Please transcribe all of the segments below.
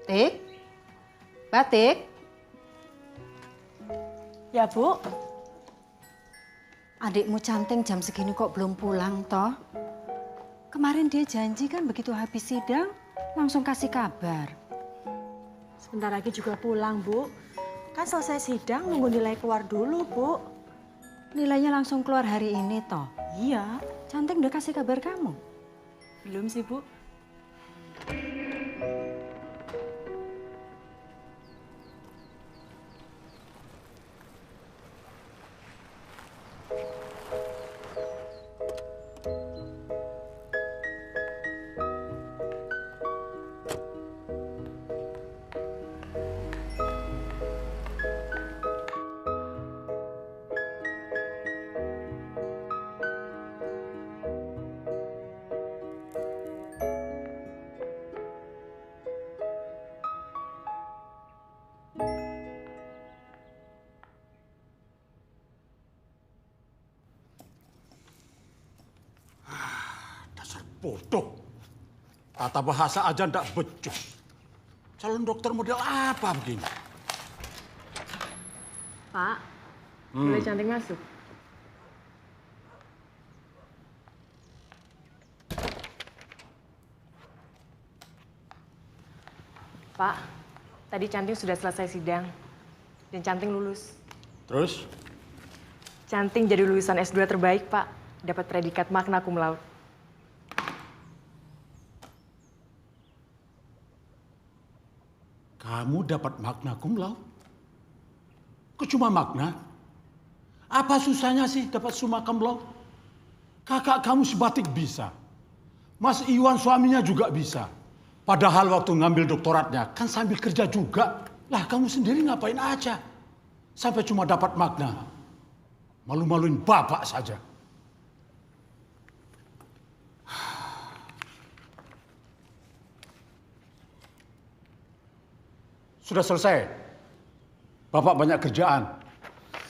Tik? Batik? Ya, Bu. Adikmu Canting jam segini kok belum pulang, toh? Kemarin dia janji kan begitu habis sidang, langsung kasih kabar. Sebentar lagi juga pulang, Bu. Kan selesai sidang, nunggu nilai keluar dulu, Bu. Nilainya langsung keluar hari ini, toh? Iya. Canting udah kasih kabar kamu? Belum sih, Bu. Bodoh. Tata bahasa aja ndak becus. Calon dokter model apa begini? Pak, boleh Canting masuk? Pak, tadi Canting sudah selesai sidang. Dan Canting lulus. Terus? Canting jadi lulusan S2 terbaik, Pak. Dapat predikat magna cum laude. Kamu dapat magna cum laude? Kok cuma magna? Apa susahnya sih dapat summa cum laude? Kakak kamu sebatik bisa. Mas Iwan suaminya juga bisa. Padahal waktu ngambil doktoratnya kan sambil kerja juga. Lah kamu sendiri ngapain aja? Sampai cuma dapat magna. Malu-maluin bapak saja. Sudah selesai. Bapak banyak kerjaan.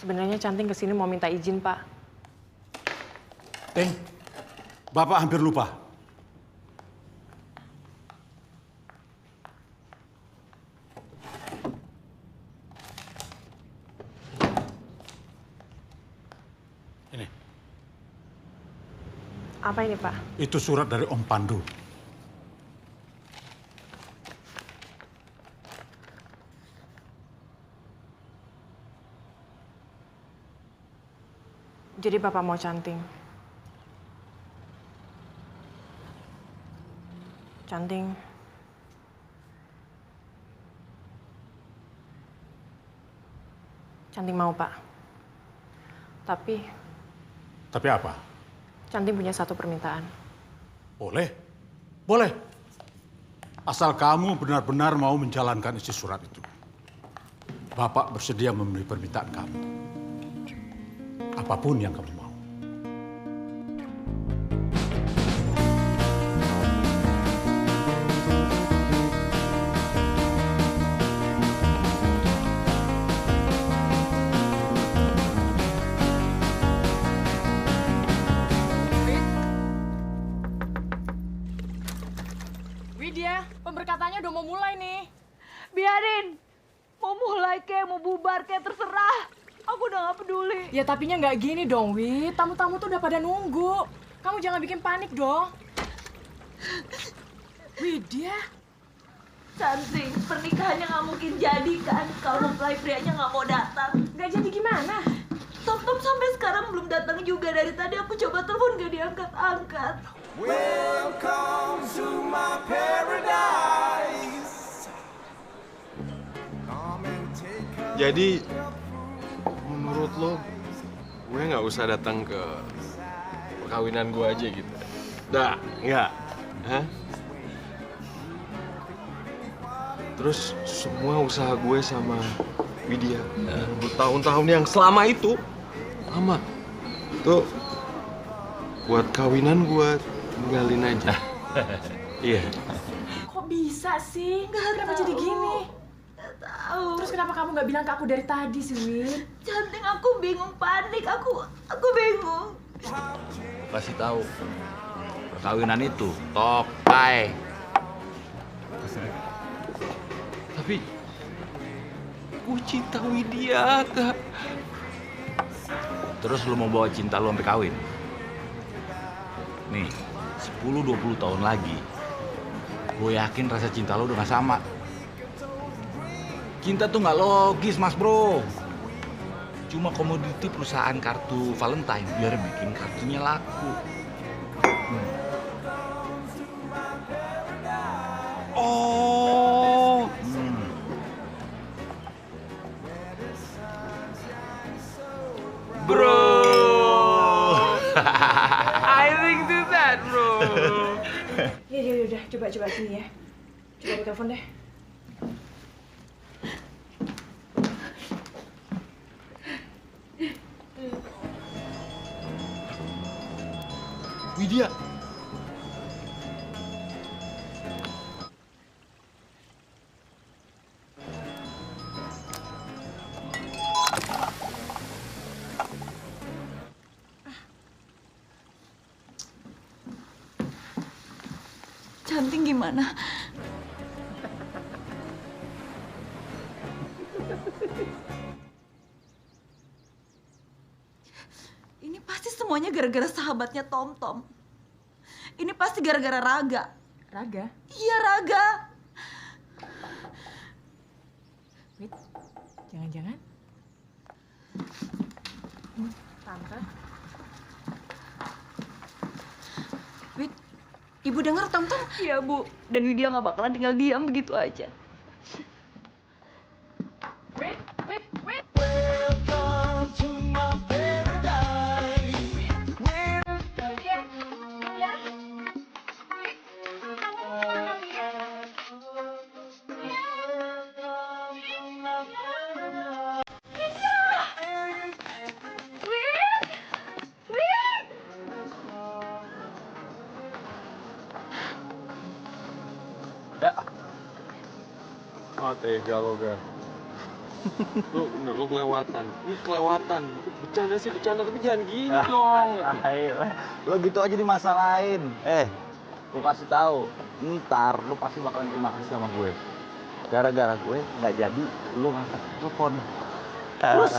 Sebenarnya Canting kesini mau minta izin, Pak. Ting, Bapak hampir lupa. Ini. Apa ini, Pak? Itu surat dari Om Pandu. Jadi Bapak mau Canting. Canting. Canting mau, Pak. Tapi apa? Canting punya satu permintaan. Boleh. Boleh. Asal kamu benar-benar mau menjalankan isi surat itu. Bapak bersedia memenuhi permintaan kamu. Apapun yang kamu mau. Widya, pemberkatannya udah mau mulai nih. Biarin. Mau mulai kek, mau bubar kek, terserah. Aku udah gak peduli. Ya tapinya nggak gini dong, Wid. Tamu-tamu tuh udah pada nunggu. Kamu jangan bikin panik dong. Widya. Canting, pernikahannya gak mungkin jadi kan kalau mempelai prianya gak mau datang. Nggak jadi gimana? Tom sampai sekarang belum datang juga. Dari tadi aku coba telepon gak diangkat-angkat. Welcome to my paradise. Jadi, menurut lo, gue nggak usah datang ke perkawinan gue aja gitu? Dah, nggak? Hah? Terus semua usaha gue sama Widya, bertahun-tahun yang selama itu, lama. Tuh, buat kawinan gue tinggalin aja. Iya. Kok bisa sih? Kenapa jadi gini? Gak tahu. Terus kenapa kamu nggak bilang ke aku dari tadi sih, Wit? Cantik, aku bingung, panik. Aku bingung. Kasih tahu. Perkawinan itu tokai. Tapi gue cinta Widya, Kak. Terus lu mau bawa cinta lu sampai kawin? Nih, 10-20 tahun lagi, gue yakin rasa cinta lu udah gak sama. Cinta tuh gak logis, Mas Bro. Cuma komoditi perusahaan kartu Valentine biar bikin kartunya laku. Oh. Bro. I think to that, bro. Ya udah, coba sini ya. Coba aku telepon deh. Widya. Cantik gimana? Ini pasti semuanya gara-gara sahabatnya Tom. Ini pasti gara-gara Raga. Raga? Iya, Raga. Wit, jangan-jangan? Tante? Wit, Ibu dengar Tom? Iya, Bu. Dan Widya nggak bakalan tinggal diam begitu aja. Oh, tega lo, Gar. Lu kelewatan. Ini kelewatan. Bercanda sih, bercanda. Tapi jangan gini dong. Lo gitu aja dimasalahin. Gue kasih tahu, ntar lo pasti bakalan terima kasih sama gue. Gara-gara gue nggak jadi, lo ngangkat telepon. Terus,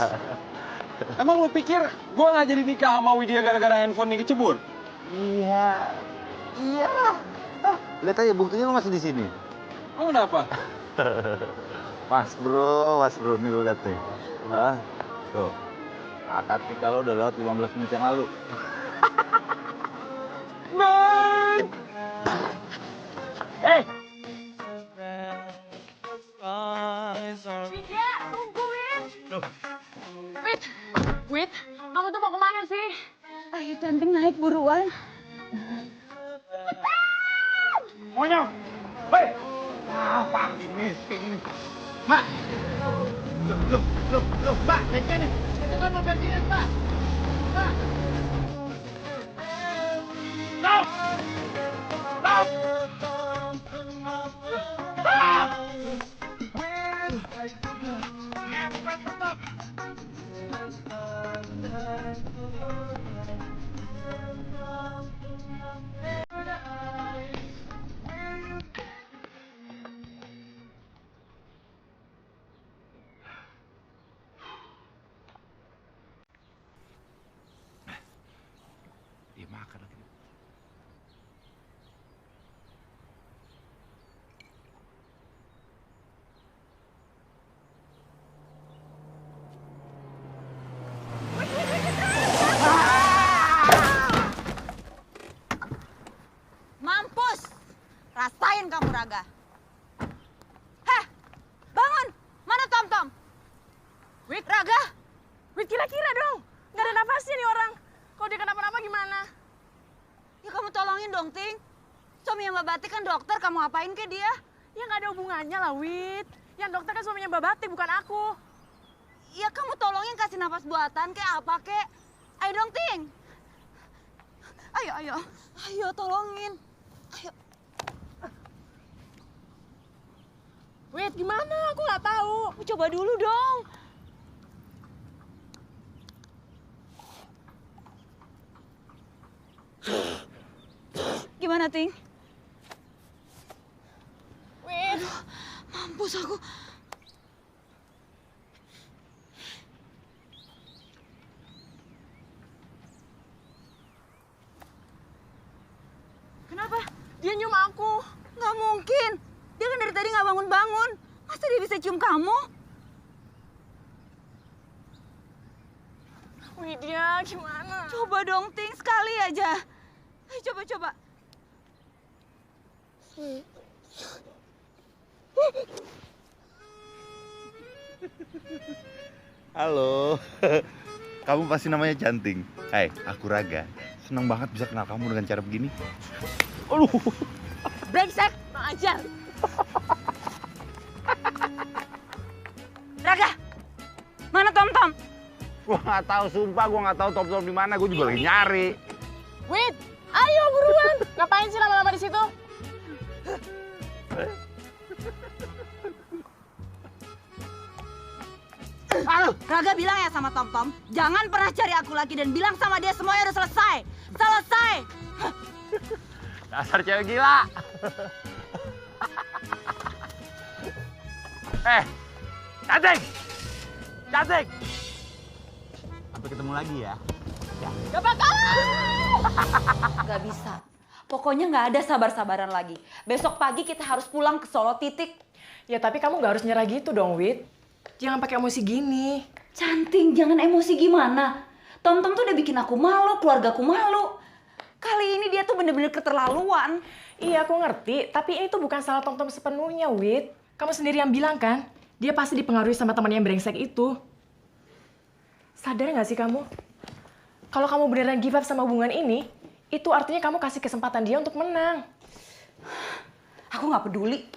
emang lu pikir gue nggak jadi nikah sama Widya gara-gara handphone nih kecebur? Iya lah. Lihat aja buktinya lo masih di sini. Oh, kenapa? Mas bro, nih lo lihat nih. Tuh, akad nikah lo udah lewat 15 menit yang lalu. Man! Widya, tungguin! Wit, kamu tuh mau kemana sih? Ayo, Cantik, naik buruan. Monyong! Hei! Apa ini? Mak! Loh, Mbak, ini. Itu kan mobil dinas, Mbak. Mbak! Stop! Stop! Stop! Stop! Dia makan lagi. Mampus! Rasain kamu, Raga. Heh, bangun! Mana Tom? Wit, Raga! Wit, kira-kira dong. Nggak ada nafasnya nih orang. Kalau dia kenapa-napa gimana? Ya kamu tolongin dong, Ting. Suaminya Mbak Batik kan dokter, kamu apain ke dia? Ya nggak ada hubungannya lah, Wit. Yang dokter kan suaminya Mbak Batik, bukan aku. Ya kamu tolongin kasih nafas buatan kayak apa kek. Ayo dong, Ting. Ayo tolongin. Ayo. Wait, gimana? Aku nggak tahu. Coba dulu dong. Gimana, Ting? Wait. Mampus aku. Kenapa? Dia nyium aku. Nggak mungkin. Dia kan dari tadi nggak bangun-bangun. Masa dia bisa cium kamu? Widya, gimana? Coba dong, Ting. Sekali aja. Ayo, coba. Halo. Kamu pasti namanya Canting. Hai, aku Raga. Senang banget bisa kenal kamu dengan cara begini. Aduh. Brengsek, kurang ajar. Raga, mana Tom? Gua nggak tahu, sumpah gua nggak tahu Tom di mana. Gua juga lagi nyari. Wait, ayo buruan. Ngapain sih lama-lama di situ? Raga bilang ya sama Tom, jangan pernah cari aku lagi dan bilang sama dia semuanya udah selesai. Selesai! Dasar cewek gila. Cantik! Sampai ketemu lagi ya. Gak bakalan! Gak bisa. Pokoknya nggak ada sabar-sabaran lagi. Besok pagi kita harus pulang ke Solo, titik. Ya tapi kamu nggak harus nyerah gitu dong, Wit. Jangan pakai emosi gini. Cantik, jangan emosi gimana. Tom tuh udah bikin aku malu, keluargaku malu. Kali ini dia tuh bener-bener keterlaluan. Iya, aku ngerti. Tapi ini tuh bukan salah Tom sepenuhnya, Wit. Kamu sendiri yang bilang kan, dia pasti dipengaruhi sama teman yang brengsek itu. Sadar nggak sih kamu? Kalau kamu beneran give up sama hubungan ini, itu artinya kamu kasih kesempatan dia untuk menang. Aku nggak peduli.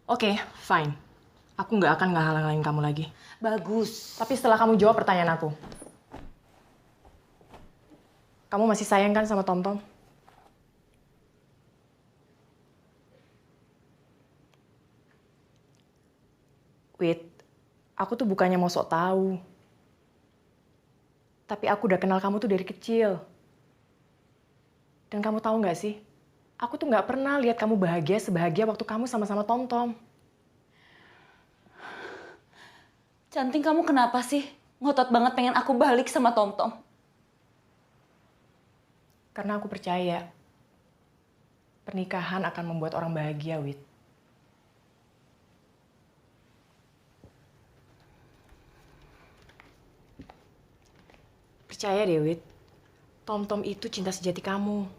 Oke, fine. Aku nggak akan ngehalang-halangin kamu lagi. Bagus. Tapi setelah kamu jawab pertanyaan aku. Kamu masih sayang kan sama Tom? Wait, aku tuh bukannya mau sok tahu. Tapi aku udah kenal kamu tuh dari kecil. Dan kamu tahu nggak sih? Aku tuh nggak pernah lihat kamu bahagia sebahagia waktu kamu sama-sama Tom. Cantik, kamu kenapa sih? Ngotot banget pengen aku balik sama Tom. Karena aku percaya pernikahan akan membuat orang bahagia, Wit. Percaya deh, Wit. Tom itu cinta sejati kamu.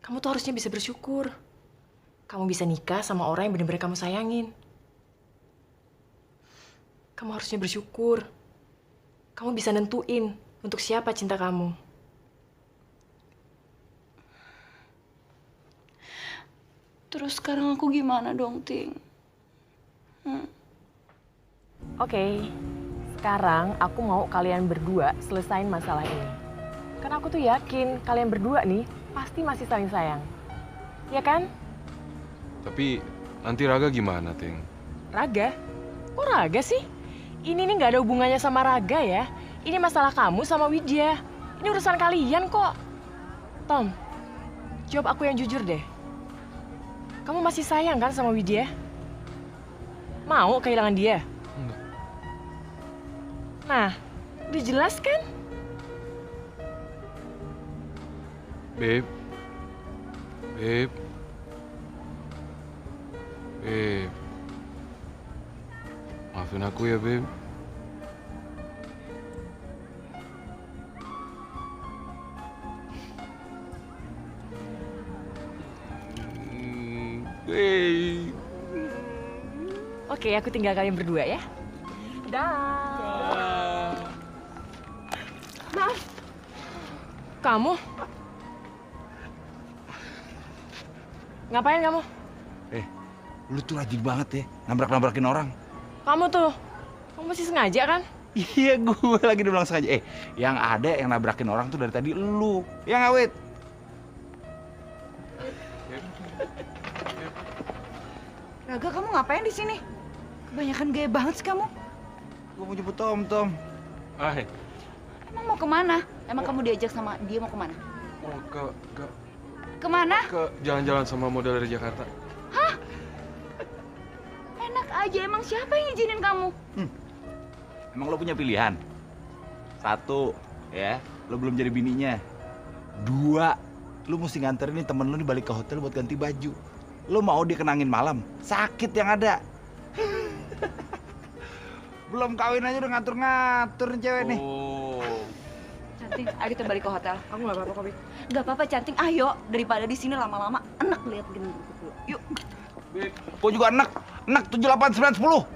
Kamu tuh harusnya bisa bersyukur. Kamu bisa nikah sama orang yang benar-benar kamu sayangin. Kamu harusnya bersyukur. Kamu bisa nentuin untuk siapa cinta kamu. Terus sekarang aku gimana dong, Ting? Oke, sekarang aku mau kalian berdua selesain masalah ini. Karena aku tuh yakin kalian berdua nih pasti masih saling sayang. Ya kan? Tapi nanti Raga gimana, Ting? Raga? Kok Raga sih? Ini nih nggak ada hubungannya sama Raga ya. Ini masalah kamu sama Widya. Ini urusan kalian kok. Tom, jawab aku yang jujur deh. Kamu masih sayang kan sama Widya? Mau kehilangan dia? Enggak. Nah, udah jelas kan? Beb. Maafin aku ya, Beb. Beb. Oke, aku tinggal kalian berdua ya. Dah. Maaf. Kamu? Ngapain kamu? Lu tuh rajin banget ya, nabrak-nabrakin orang. Kamu masih sengaja kan? Iya, gue lagi dibilang sengaja. Yang ada yang nabrakin orang tuh dari tadi lu. Ya nggak, Wit? Raga, kamu ngapain di sini? Kebanyakan gaya banget sih kamu. Gue mau jemput Tom. Hai. Emang mau kemana? Emang kamu diajak sama dia mau kemana? Mau Kemana? ke jalan-jalan sama model dari Jakarta. Enak aja, emang siapa yang izinin kamu? Emang lo punya pilihan? 1, ya, lo belum jadi bininya. 2, lo mesti nganterin nih temen lo nih balik ke hotel buat ganti baju. Lo mau dia kenangin malam? Sakit yang ada. Belum kawin aja udah ngatur-ngatur nih cewek nih. Cantik, ayo kita balik ke hotel. Aku nggak apa-apa kok, Beb. Gak apa-apa, Cantik. Ayo, daripada di sini lama-lama enak lihat gendut. Yuk. Gue juga enak 7, 8, 9, 10.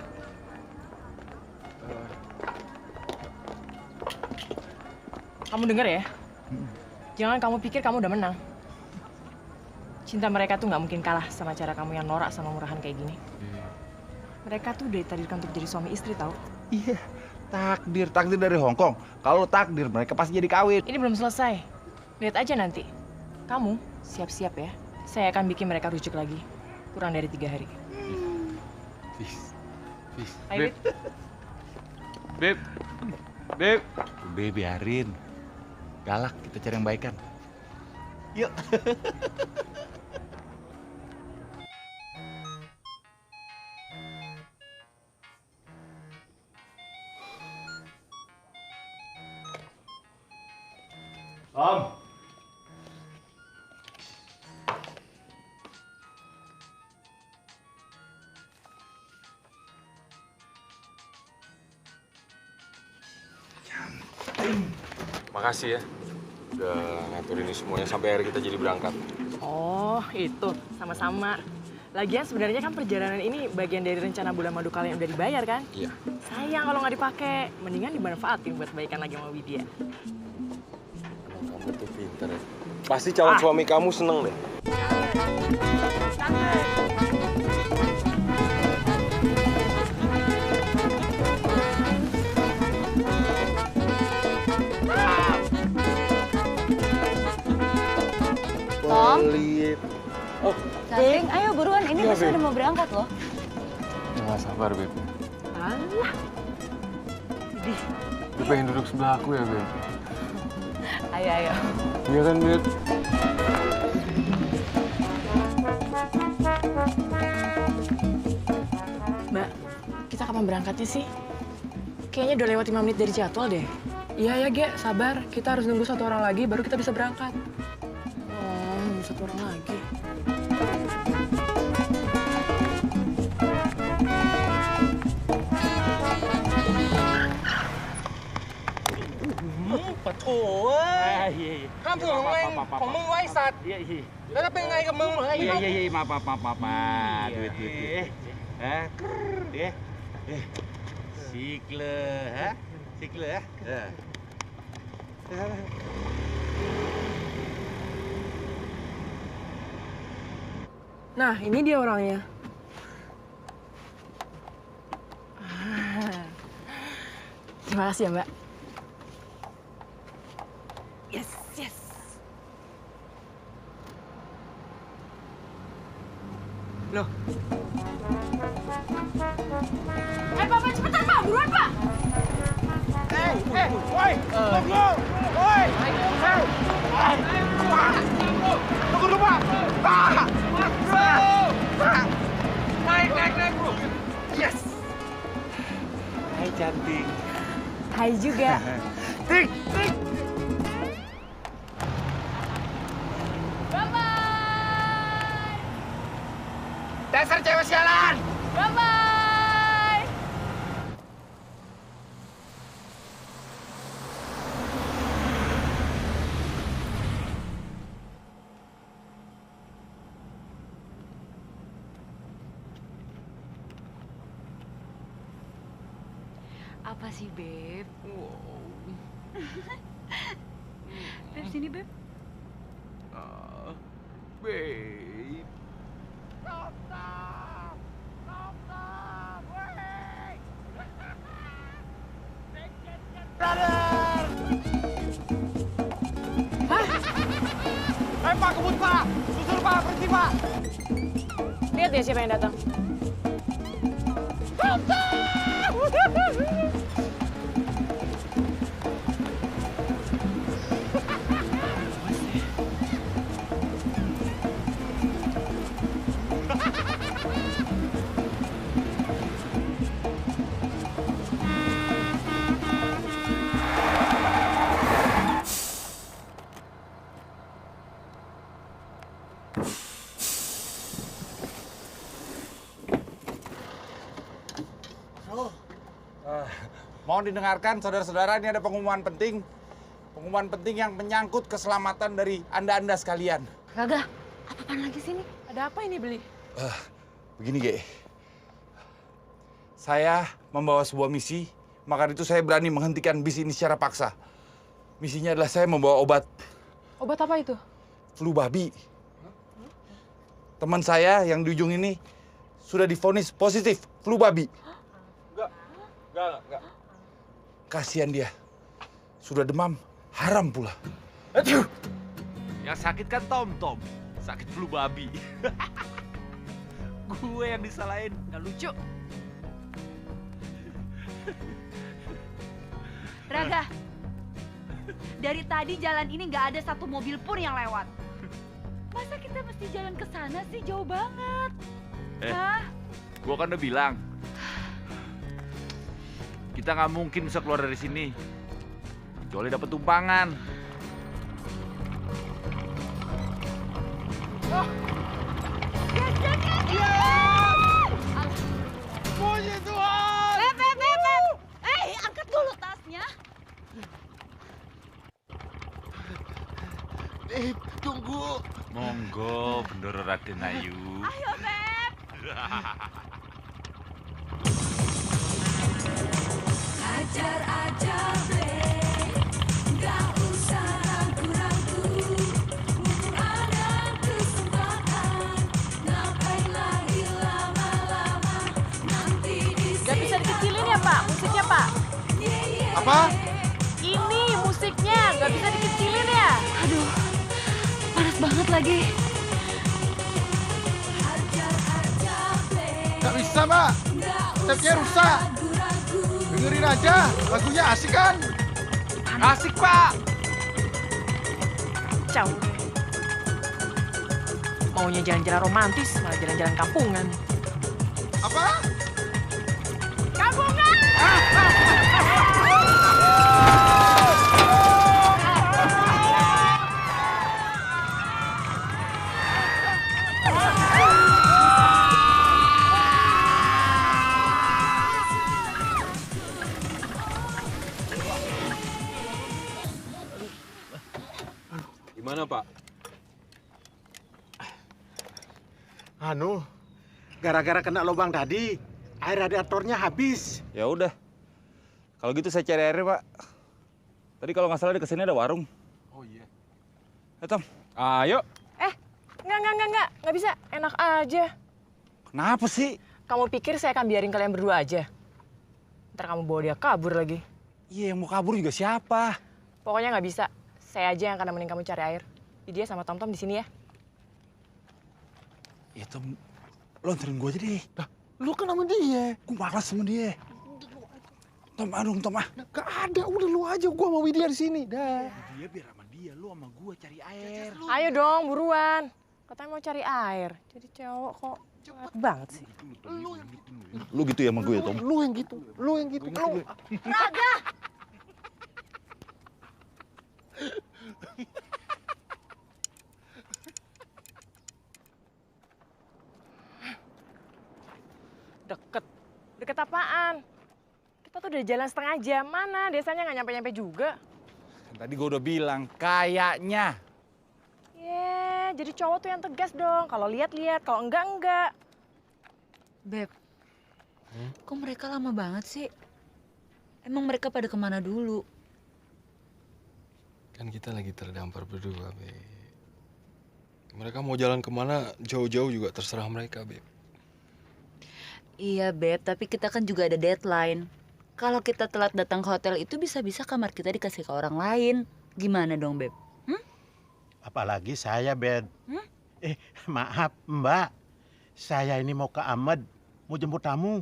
Kamu denger ya? Jangan kamu pikir kamu udah menang. Cinta mereka tuh nggak mungkin kalah sama cara kamu yang norak sama murahan kayak gini. Mereka tuh udah ditakdirkan untuk jadi suami istri, tahu? Iya, takdir dari Hong Kong. Kalau takdir mereka pasti jadi kawin. Ini belum selesai. Lihat aja nanti. Kamu siap-siap ya. Saya akan bikin mereka rujuk lagi. Kurang dari 3 hari. Ayo, Beb. Beb. Udah biarin. Galak, kita cari yang baikan. Yuk. Om. Makasih ya, udah ngatur ini semuanya sampai hari kita jadi berangkat. Oh, itu. Sama-sama. Lagian sebenarnya kan perjalanan ini bagian dari rencana bulan madu kalian yang udah dibayar kan? Iya. Sayang kalau nggak dipakai. Mendingan dimanfaatin buat baikan lagi sama Widya. Kamu tuh pinter ya. Pasti calon suami kamu seneng deh. Tom. Pelit. Oh, Cantik, ayo buruan. Ini Iya, besok Beb. udah mau berangkat loh. nggak sabar, Beb. Alah. Lu pengen duduk sebelah aku ya, Beb? Ayo. Iya kan, Beb? Mbak, kita kapan berangkatnya sih? Kayaknya udah lewat 5 menit dari jadwal deh. Iya ya, Ge, sabar. Kita harus nunggu 1 orang lagi baru kita bisa berangkat. Oh, nunggu 1 orang lagi.ห้ามพูดของมึงของมึงไว้สัตว์แล้วถ้าเป็นไงกับมึง Maaf. Duit. Sikle, ha? Sikle, ya? Nah, ini dia orangnya. Terima kasih ya, Mbak. Yes. Loh. Pak, cepetan, Pak. Buruan, Pak. woi, tunggu, woi, tunggu dulu Pak, naik bro, yes, Hai cantik. Hai juga. tik, dasar cewek sialan. Bye-bye. Apa sih, Beb? Beb, sini, Beb. Babe. Pak, kebut Pak, susur Pak, berhenti sih, Pak? Lihat ya siapa yang datang. Mohon didengarkan, saudara-saudara, ini ada pengumuman penting. Pengumuman penting yang menyangkut keselamatan dari Anda-Anda sekalian. Raga, apa-apaan lagi sini? Ada apa ini, Beli? Begini, Ge. Saya membawa sebuah misi, maka itu saya berani menghentikan bis ini secara paksa. Misinya adalah saya membawa obat Obat apa itu? flu babi. Teman saya yang di ujung ini sudah divonis positif flu babi. Enggak. Kasihan dia. Sudah demam, haram pula. Aduh. Yang sakit kan Tom. Sakit flu babi. Gue yang disalahin. Gak lucu. Raga, dari tadi jalan ini nggak ada satu mobil pun yang lewat. Masa kita mesti jalan ke sana sih, jauh banget. Hah? Gue kan udah bilang. Kita nggak mungkin bisa keluar dari sini. Kecuali dapat tumpangan. Puji Tuhan! Beb. Angkat dulu tasnya. Tunggu. Monggo, Bendoro Raden Ayu. Ayo, Beb. Hajar aja, Beb. Gak usah ragu-ragu. Mumpung ada kesempatan. Ngapain lagi lama-lama. Nanti Gak bisa dikecilin ya, Pak? Musiknya, Pak? Apa? Ini musiknya, gak bisa dikecilin ya? Aduh, panas banget lagi. Gak bisa, Mbak. Stepnya rusak. Dengerin aja, lagunya asik kan? Asik, Pak. Ciao. Maunya jalan-jalan romantis, malah jalan-jalan kampungan. Apa? Kampungan! Gimana, Pak? Gara-gara kena lubang tadi, air radiatornya habis. Ya udah. Kalau gitu saya cari airnya, Pak. Tadi kalau nggak salah di kesini ada warung. Oh iya. Tom. Ayo. Nggak bisa. Enak aja. Kenapa sih? Kamu pikir saya akan biarin kalian berdua aja? Ntar kamu bawa dia kabur lagi. Iya, yang mau kabur juga siapa? Pokoknya nggak bisa. Saya aja yang akan nemenin kamu cari air. Dia sama Tom di sini ya. Ya, Tom. Lo anterin gue aja deh. Lu kan sama dia. Gue malas sama dia. Tom, aduh, Tom. Gak ada, udah lu aja. Gua sama Widya di sini. Dah. Dia biar sama dia, lu sama gue cari air. Ayo dong, buruan. Katanya mau cari air. Jadi cowok kok cepet banget sih. Lu gitu ya sama gue, Tom? Lu yang gitu. Lu. Raga! Deket apaan? Kita tuh udah jalan setengah jam. Mana desanya nggak nyampe-nyampe juga. Tadi gue udah bilang, kayaknya. Jadi cowok tuh yang tegas dong. Kalau lihat-lihat, kalau enggak. Beb, kok mereka lama banget sih? Emang mereka pada kemana dulu? Kan kita lagi terdampar berdua, Beb. Mereka mau jalan kemana jauh-jauh juga terserah mereka, Beb. Iya, Beb, tapi kita kan juga ada deadline. Kalau kita telat datang ke hotel itu bisa-bisa kamar kita dikasih ke orang lain. Gimana dong, Beb? Apalagi saya, Beb. Maaf, Mbak. Saya ini mau ke Ahmed, mau jemput tamu.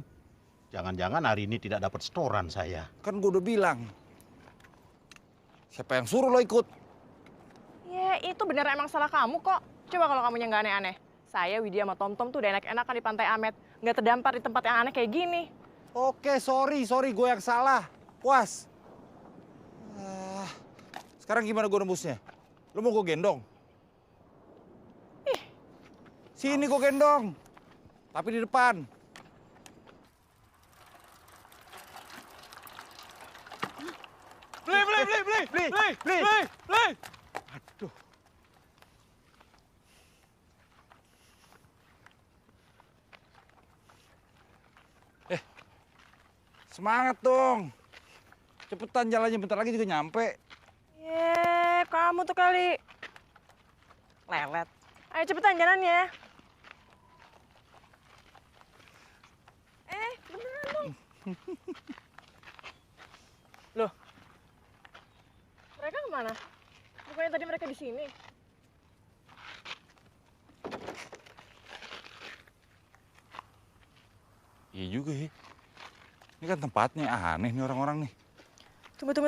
Jangan-jangan hari ini tidak dapat setoran saya. Kan gue udah bilang. Siapa yang suruh lo ikut? Ya, itu bener emang salah kamu kok. Coba kalau kamunya nggak aneh-aneh. Saya, Widya, sama Tom tuh udah enak-enakan di Pantai Amet. Nggak terdampar di tempat yang aneh kayak gini. Oke, sorry gue yang salah. Puas. Sekarang gimana gue nembusnya? Lo mau gue gendong? Sini gue gendong. Tapi di depan. Beli. Aduh. Semangat dong. Cepetan jalannya, bentar lagi juga nyampe. Kamu tuh kali. Lelet. Ayo cepetan jalannya. Beneran dong. Loh. Mereka kemana? Bukannya tadi mereka di sini? Iya juga ya. Ini kan tempatnya aneh nih orang-orang nih. Tunggu.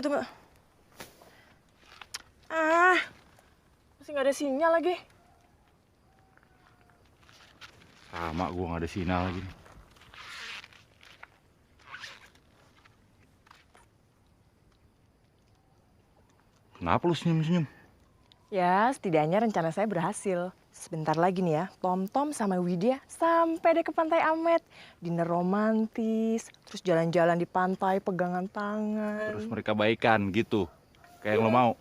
Masih nggak ada sinyal lagi. Sama gue nggak ada sinyal lagi nih. Kenapa lu senyum-senyum? Ya, setidaknya rencana saya berhasil. Sebentar lagi nih ya, Tom sama Widya sampai deh ke Pantai Amet. Dinner romantis, terus jalan-jalan di pantai, pegangan tangan. Terus mereka baikan gitu, kayak yang lo mau.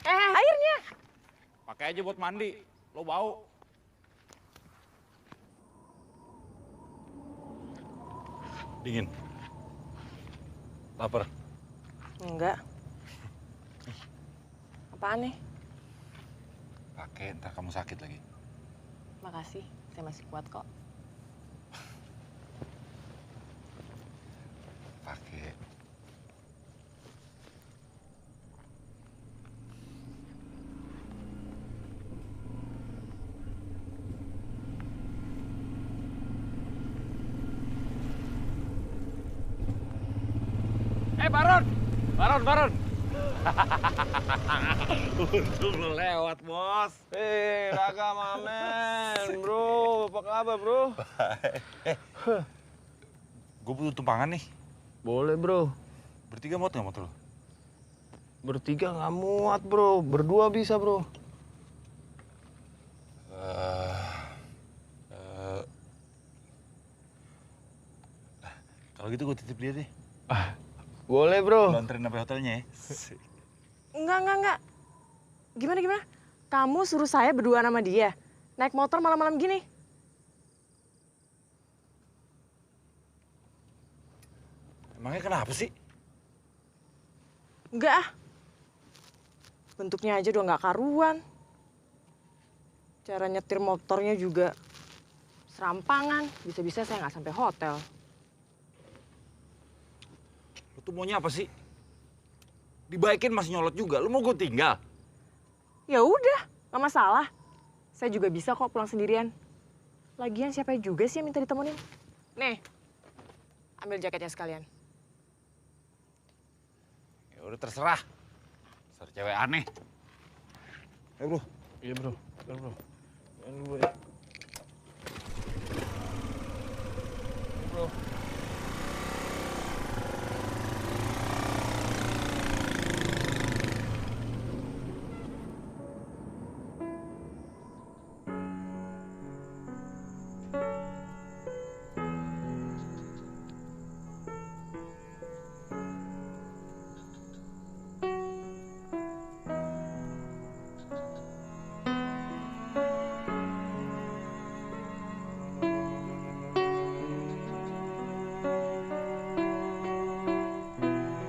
Airnya! Pakai aja buat mandi, lo bau. Dingin. Lapar. Enggak. Apaan nih? Pakai, ntar kamu sakit lagi. Makasih, saya masih kuat kok. Pakai. Baron. Untung lo lewat, Bos. Raga Mamen, bro. Apa kabar, bro? Gue butuh tumpangan nih. Boleh, bro. Bertiga muat nggak motor lo? Bertiga nggak muat, bro. Berdua bisa, bro. Kalau gitu gue titip dia deh. Boleh, bro. Lo anterin sampai hotelnya ya. Enggak. Gimana? Kamu suruh saya berdua sama dia? Naik motor malam-malam gini? Emangnya kenapa sih? Enggak. Bentuknya aja udah nggak karuan. Cara nyetir motornya juga serampangan. Bisa-bisa saya nggak sampai hotel. Lo tuh maunya apa sih? Dibaikin masih nyolot juga. Lo mau gue tinggal? Ya udah, nggak masalah. Saya juga bisa kok pulang sendirian. Lagian siapa juga sih yang minta ditemenin? Nih, ambil jaketnya sekalian. Ya udah terserah. Dasar cewek aneh. Ayo, bro. Iya, bro. Bentar, bro. Jangan dulu ya. Bro.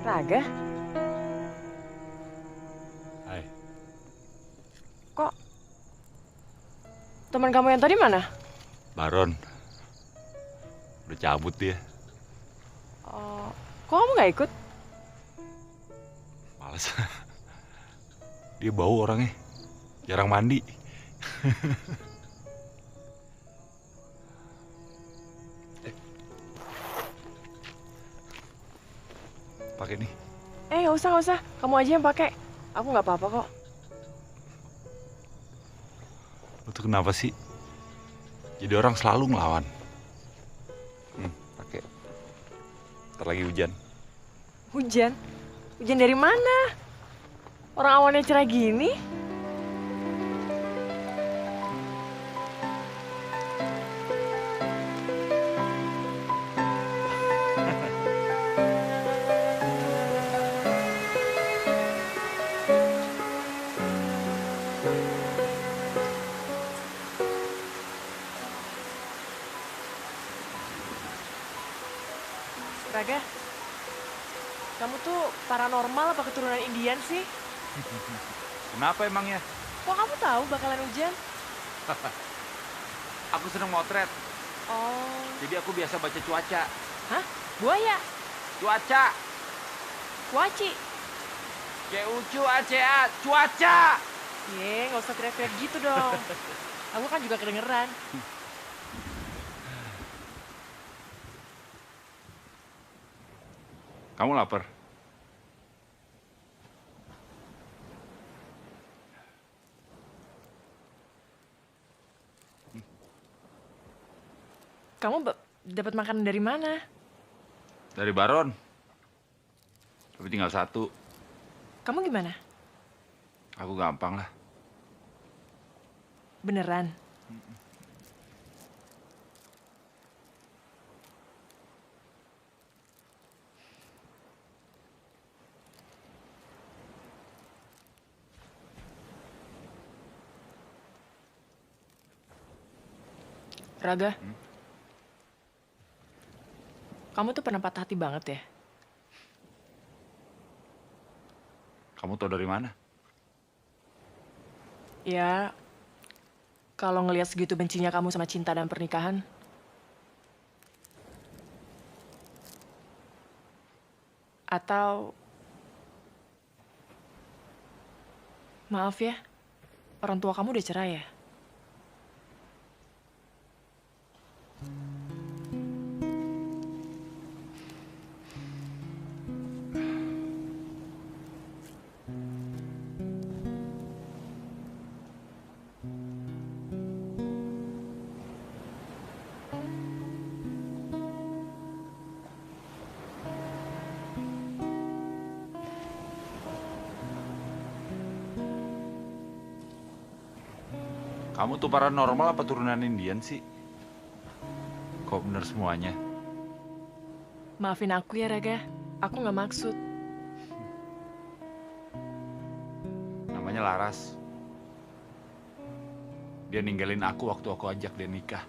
Raga, Hai. kok teman kamu yang tadi mana? Baron. Udah cabut dia. Kok kamu nggak ikut? Males. Dia bau orangnya. Jarang mandi. Pakai nih. Nggak usah, nggak usah. Kamu aja yang pakai. Aku nggak apa-apa kok. Lu tuh kenapa sih? Jadi orang selalu ngelawan. Pakai. Ntar lagi hujan. Hujan? Hujan dari mana? Orang awannya cerah gini. Raga, kamu tuh paranormal apa keturunan Indian sih? Kenapa emangnya? Kok kamu tahu bakalan hujan? Aku seneng motret. Oh. Jadi aku biasa baca cuaca. Hah? Buaya? Cuaca. Kuaci? CUCUACA. Cuaca. Nggak usah teriak-teriak gitu dong. Aku kan juga kedengeran. Kamu lapar? Kamu dapat makanan dari mana? Dari Baron. Tapi tinggal satu. Kamu gimana? Aku gampang lah. Beneran? Raga, kamu tuh pernah patah hati banget ya? Kamu tahu dari mana? Ya, kalau ngelihat segitu bencinya kamu sama cinta dan pernikahan. Atau, maaf ya, orang tua kamu udah cerai ya? Kamu tuh paranormal apa turunan Indian sih? Kok bener semuanya? Maafin aku ya, Raga. Aku nggak maksud. Namanya Laras. Dia ninggalin aku waktu aku ajak dia nikah.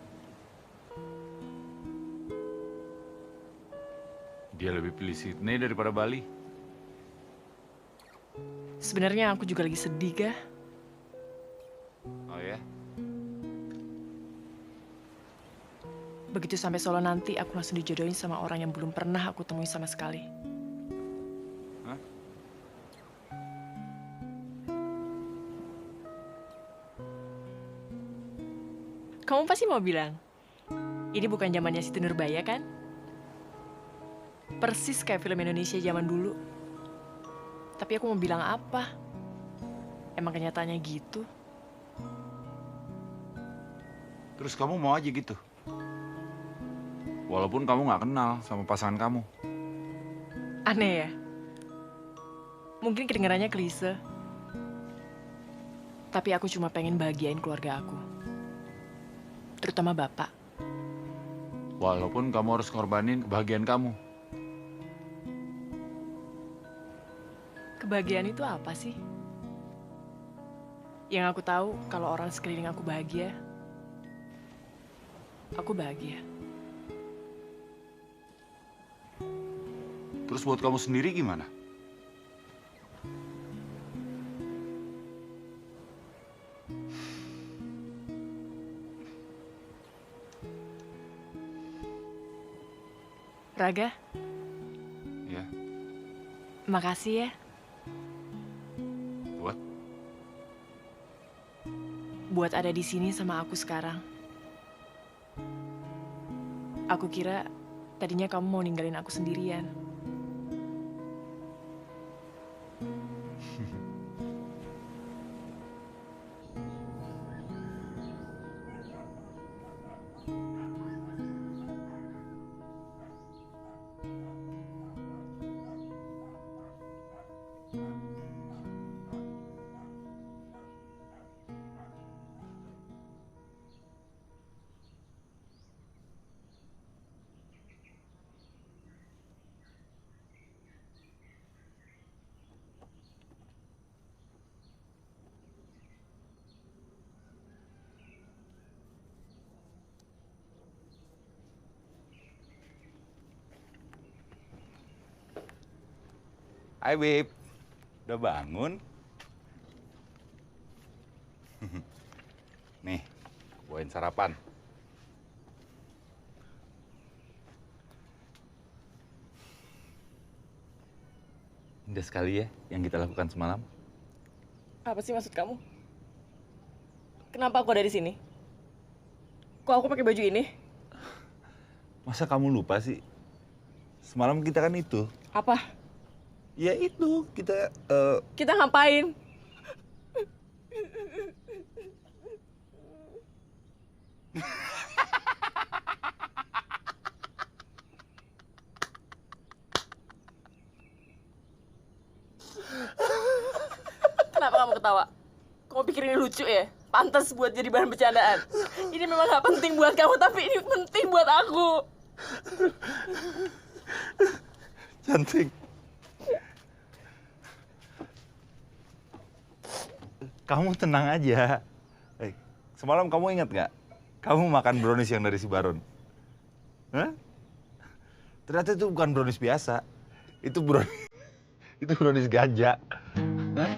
Dia lebih pilih Sydney daripada Bali. Sebenarnya aku juga lagi sedih, Ga. Oh ya? Begitu sampai Solo nanti, aku langsung dijodohin sama orang yang belum pernah aku temui sama sekali. Hah? Kamu pasti mau bilang, ini bukan zamannya Siti Nurbaya kan? Persis kayak film Indonesia zaman dulu. Tapi aku mau bilang apa? Emang kenyataannya gitu? Terus kamu mau aja gitu? Walaupun kamu nggak kenal sama pasangan kamu. Aneh ya? Mungkin kedengarannya klise. Tapi aku cuma pengen bahagiain keluarga aku. Terutama bapak. Walaupun kamu harus ngorbanin kebahagiaan kamu. Kebahagiaan itu apa sih? Yang aku tahu kalau orang sekeliling aku bahagia, aku bahagia. Terus buat kamu sendiri gimana? Raga, Ya, makasih ya. buat buat ada di sini sama aku sekarang. Aku kira tadinya kamu mau ninggalin aku sendirian. Hai Beb, udah bangun? Nih, bawain sarapan. Indah sekali ya yang kita lakukan semalam. Apa sih maksud kamu? Kenapa aku ada di sini? Kok aku pakai baju ini? Masa kamu lupa sih? Semalam kita kan itu. Apa? Ya itu, kita... Kita ngapain? Kenapa kamu ketawa? Kamu pikir ini lucu ya? Pantas buat jadi bahan bercandaan. Ini memang gak penting buat kamu, tapi ini penting buat aku. Cantik. Kamu tenang aja. Semalam kamu ingat nggak? Kamu makan brownies yang dari si Baron. Hah? Ternyata itu bukan brownies biasa. Itu brownies ganja. Hah?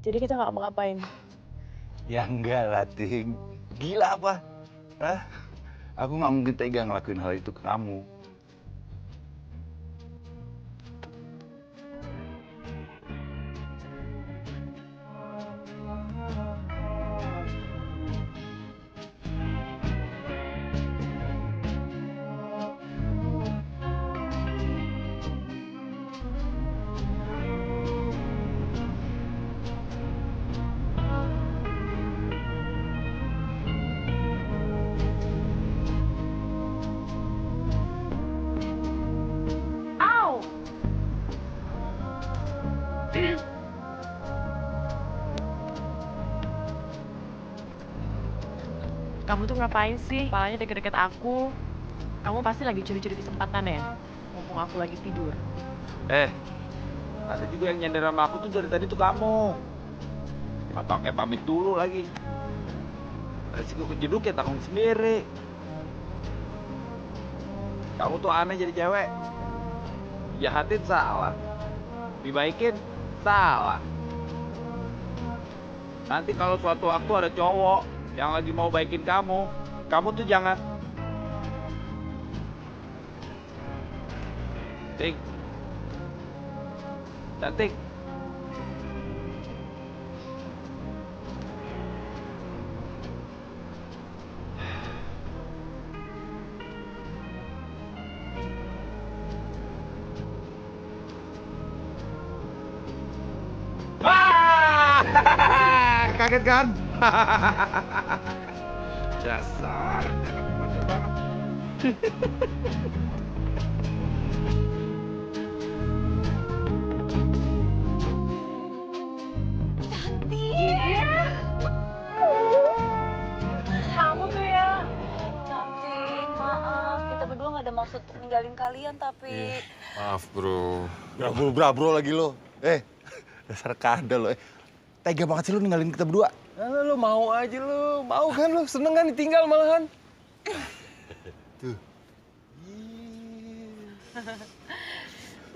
Jadi kita nggak mau ngapain? Ya enggak lah, Ting. Gila apa? Hah? Aku nggak mungkin tega ngelakuin hal itu ke kamu. Kamu tuh ngapain sih? Kepalanya deket-deket aku. Kamu pasti lagi curi-curi kesempatan ya? Mumpung aku lagi tidur. Ada juga yang nyender sama aku tuh dari tadi tuh kamu. Pakai pamit dulu lagi. Resiko kejeduk ya tanggung sendiri. Kamu tuh aneh jadi cewek. Jahatin salah. Dibaikin salah. Nanti kalau suatu waktu ada cowok yang lagi mau baikin kamu tuh jangan. Tik. Cantik. Kaget kan? Dasar. Kamu tuh ya. Cantik, maaf. Kita berdua nggak ada maksud ninggalin kalian, tapi... Maaf, bro. Bro lagi lo. Dasar kada lo. Tega banget sih lo ninggalin kita berdua. Lu mau aja lu. Mau kan lu? Seneng kan ditinggal malahan? Tuh.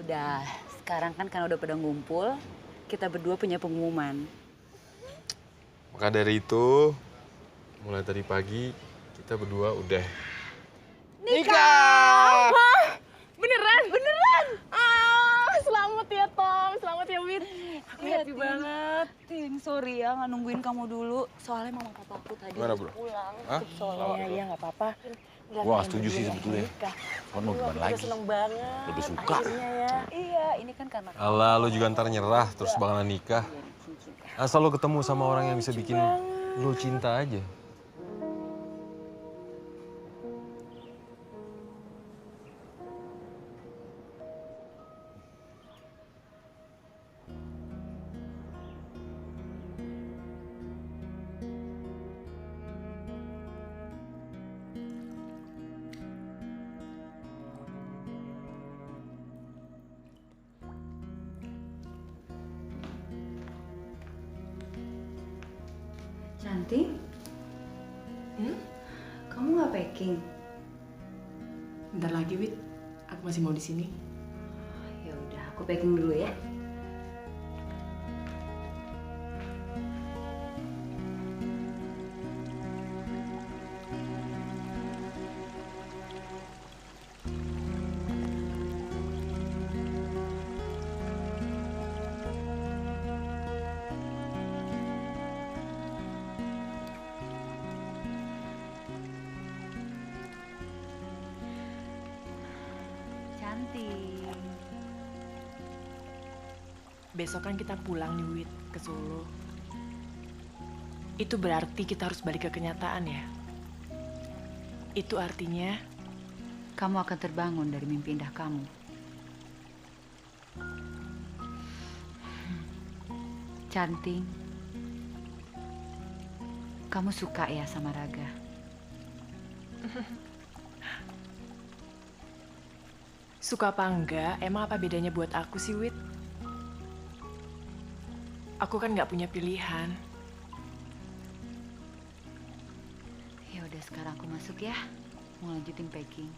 Udah, sekarang kan karena udah pada ngumpul, kita berdua punya pengumuman. Maka dari itu, mulai tadi pagi kita berdua udah Nikah! Hah? Beneran? Beneran? Selamat ya Tom, selamat ya Wit. Aku happy banget. Ting, sorry ya nggak nungguin kamu dulu. Soalnya mama papaku tadi Gimana, harus Bro? pulang Hah? ke Solo. Iya, nggak apa-apa. Gua nggak setuju sih sebetulnya. Kan mau gimana lagi? Seneng banget. Lebih suka. Akhirnya ya. Iya, ini kan karena Alah, lu juga ntar nyerah terus bakalan nikah. Asal lu ketemu sama orang yang bisa bikin lu cinta aja. Cantik? Kamu nggak packing? Bentar lagi, Wit. Aku masih mau di sini. Ya udah, aku packing dulu ya. cantik. Besok kan kita pulang nih, Wit, ke Solo. Itu berarti kita harus balik ke kenyataan ya? Itu artinya Kamu akan terbangun dari mimpi indah kamu. Cantik. Kamu suka ya sama Raga? suka apa enggak, emang apa bedanya buat aku sih, Wit? Aku kan nggak punya pilihan. Ya udah sekarang aku masuk ya. Mau lanjutin packing.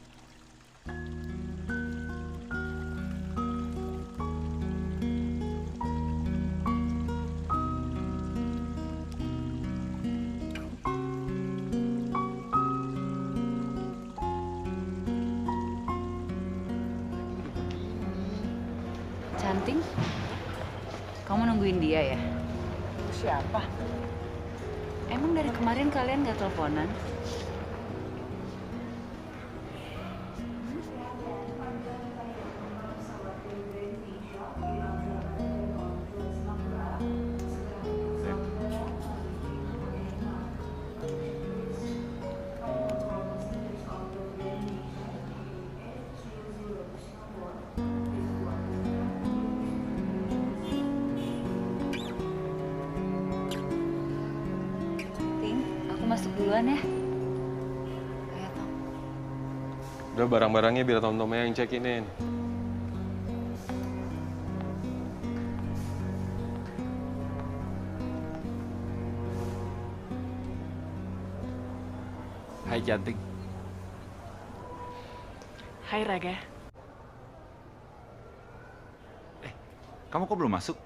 Cantik, kamu nungguin dia ya? Siapa? Emang dari kemarin kalian gak teleponan? Ting, aku masuk duluan ya. Ayo, Tom. Udah barang-barangnya biar Tom-Tomnya yang check-in. Hai cantik. Hai, Raga. Kamu kok belum masuk?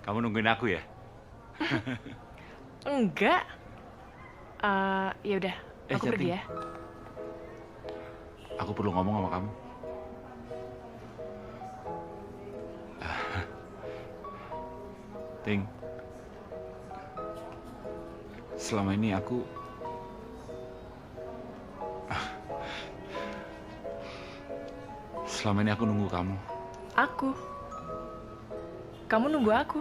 Kamu nungguin aku ya? Enggak. Ya udah, aku Cantik. pergi ya. Aku perlu ngomong sama kamu. Ting, selama ini aku nunggu kamu. Aku. Kamu nunggu aku.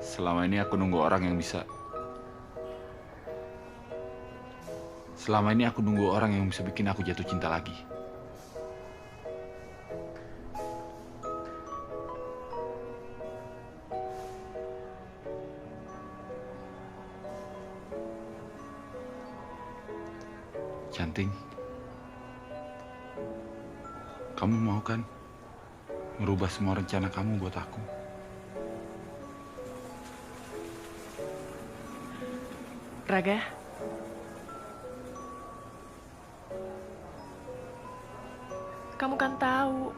Selama ini aku nunggu orang yang bisa. Selama ini aku nunggu orang yang bisa bikin aku jatuh cinta lagi. Cantik. Kamu mau kan ngerubah semua rencana kamu buat aku. Raga, kamu kan tahu,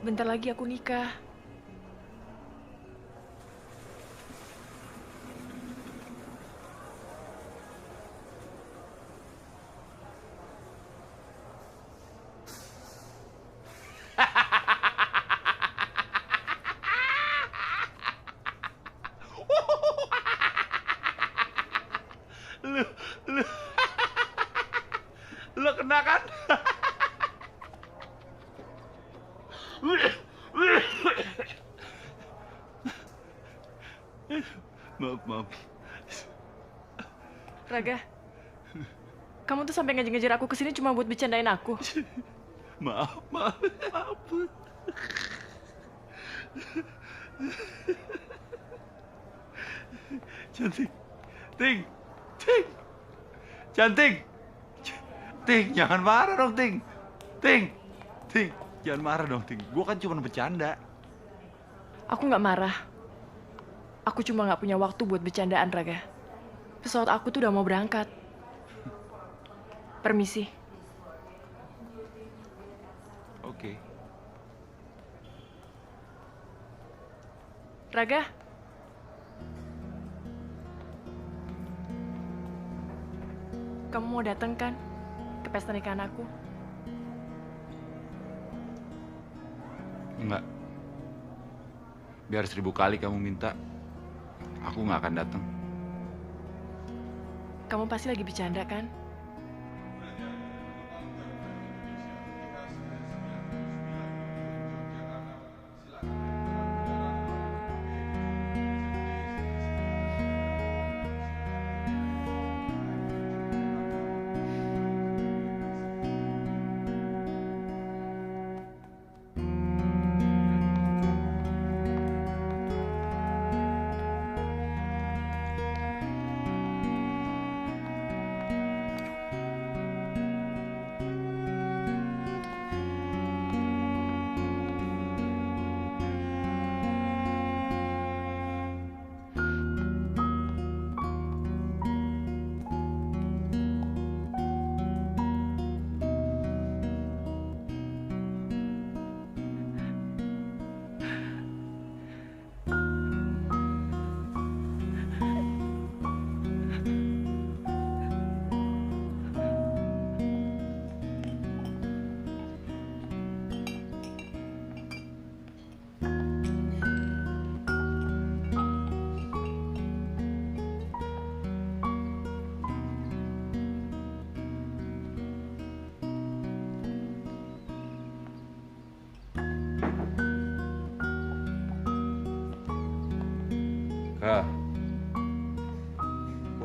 bentar lagi aku nikah. Lo kena kan? Maaf. Raga, kamu tuh sampai ngejar-ngejar aku kesini cuma buat bercandain aku. Maaf. Cantik. Cantik. Ting, jangan marah dong, Ting. Ting, jangan marah dong, Ting. Gue kan cuma bercanda. Aku nggak marah. Aku cuma nggak punya waktu buat bercandaan, Raga. Pesawat aku tuh udah mau berangkat. Permisi. Oke. Raga. Kamu mau datang kan ke pesta nikahan aku? Enggak. Biar 1000 kali kamu minta, aku nggak akan datang. Kamu pasti lagi bercanda kan?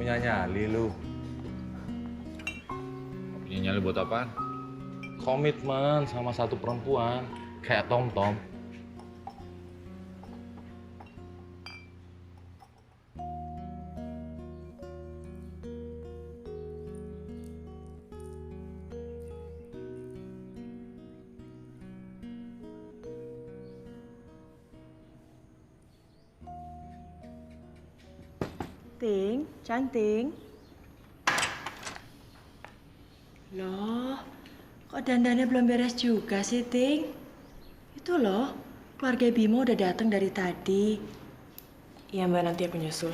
Punya nyali lu. Punya nyali buat apaan? Komitmen sama satu perempuan. Kayak Tom-Tom. Ting, cantik. Loh, kok dandannya belum beres juga sih, Ting? Itu loh, keluarga Bimo udah datang dari tadi. Iya, Mbak, nanti aku nyusul.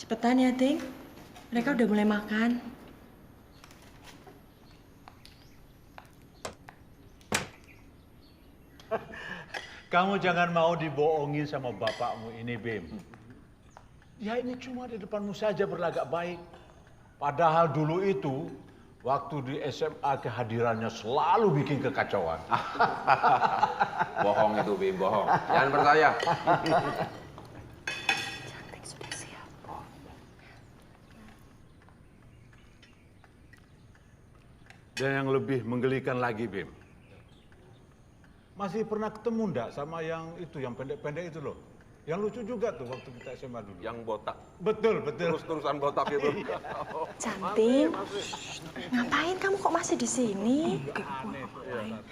Cepetan ya, Ting. Mereka udah mulai makan. Kamu jangan mau dibohongin sama bapakmu ini, Bim. Ya ini cuma di depanmu saja berlagak baik. Padahal dulu itu, waktu di SMA kehadirannya selalu bikin kekacauan. Bohong itu, Bim, bohong. Jangan percaya. Cantik sudah siap. Dan yang lebih menggelikan lagi, Bim. Masih pernah ketemu ndak sama yang itu, yang pendek-pendek itu loh? Yang lucu juga tuh waktu kita SMA dulu. Yang botak. Betul, betul. Terus-terusan botak itu. Cantik. Ngapain kamu kok masih di sini?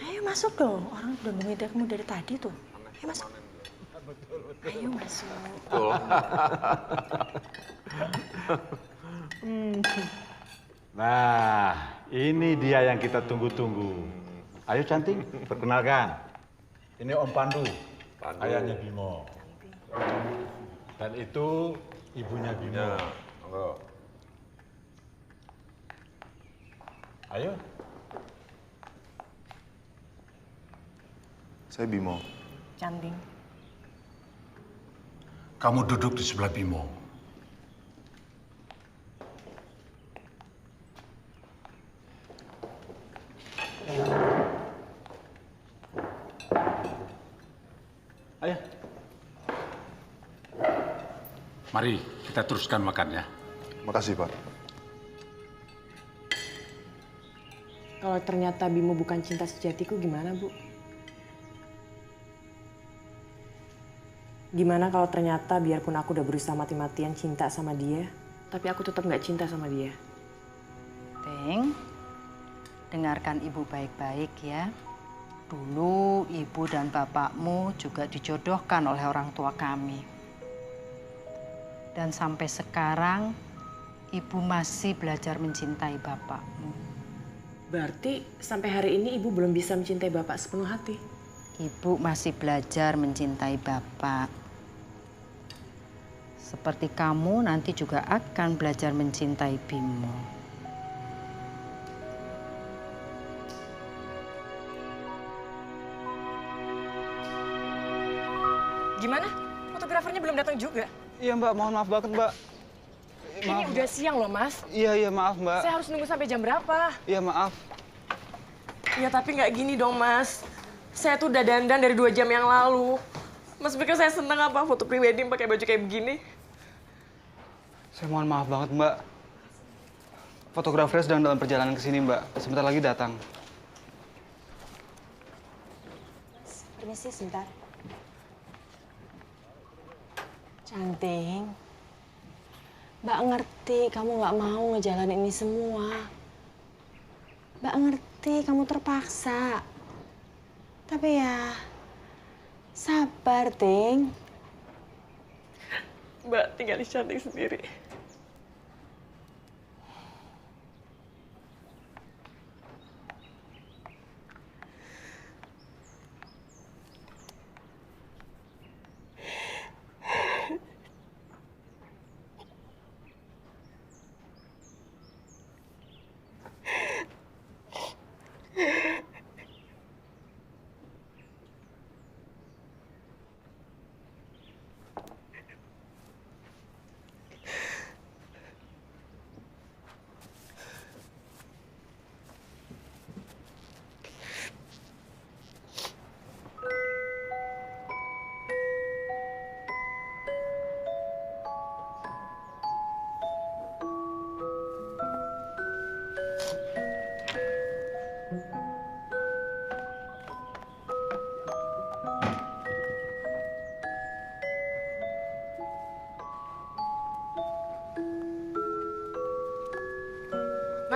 Ayo masuk dong. Orang udah nungguin kamu dari tadi tuh. Ayo masuk. Ayo masuk. Betul. Nah, ini dia yang kita tunggu-tunggu. Ayo cantik, perkenalkan. Ini Om Pandu, ayahnya Bimo. Dan itu ibunya Bimo. Ya, Ayo. Saya Bimo. Cantik. Kamu duduk di sebelah Bimo. Ayo. Mari kita teruskan makannya. Makasih, Pak. Kalau ternyata Bimo bukan cinta sejatiku gimana, Bu? Gimana kalau ternyata biarpun aku udah berusaha mati-matian cinta sama dia, tapi aku tetap nggak cinta sama dia? Ting, dengarkan ibu baik-baik ya. Dulu ibu dan bapakmu juga dijodohkan oleh orang tua kami. Dan sampai sekarang ibu masih belajar mencintai bapakmu. Berarti sampai hari ini ibu belum bisa mencintai bapak sepenuh hati? Ibu masih belajar mencintai bapak. Seperti kamu nanti juga akan belajar mencintai Bimo. Gimana? Fotografernya belum datang juga? Iya Mbak, mohon maaf banget Mbak. Ini udah siang loh Mas. Iya maaf Mbak. Saya harus nunggu sampai jam berapa? Iya maaf. Ya tapi nggak gini dong Mas. Saya tuh udah dandan dari 2 jam yang lalu. Mas pikir saya seneng apa foto prewedding pakai baju kayak begini? Saya mohon maaf banget Mbak. Fotografernya sedang dalam perjalanan ke sini Mbak. Sebentar lagi datang. Permisi sebentar. Cantik. Mbak ngerti kamu nggak mau ngejalanin ini semua. Mbak ngerti kamu terpaksa. Tapi ya, sabar, Ting. Mbak tinggal di Cantik sendiri.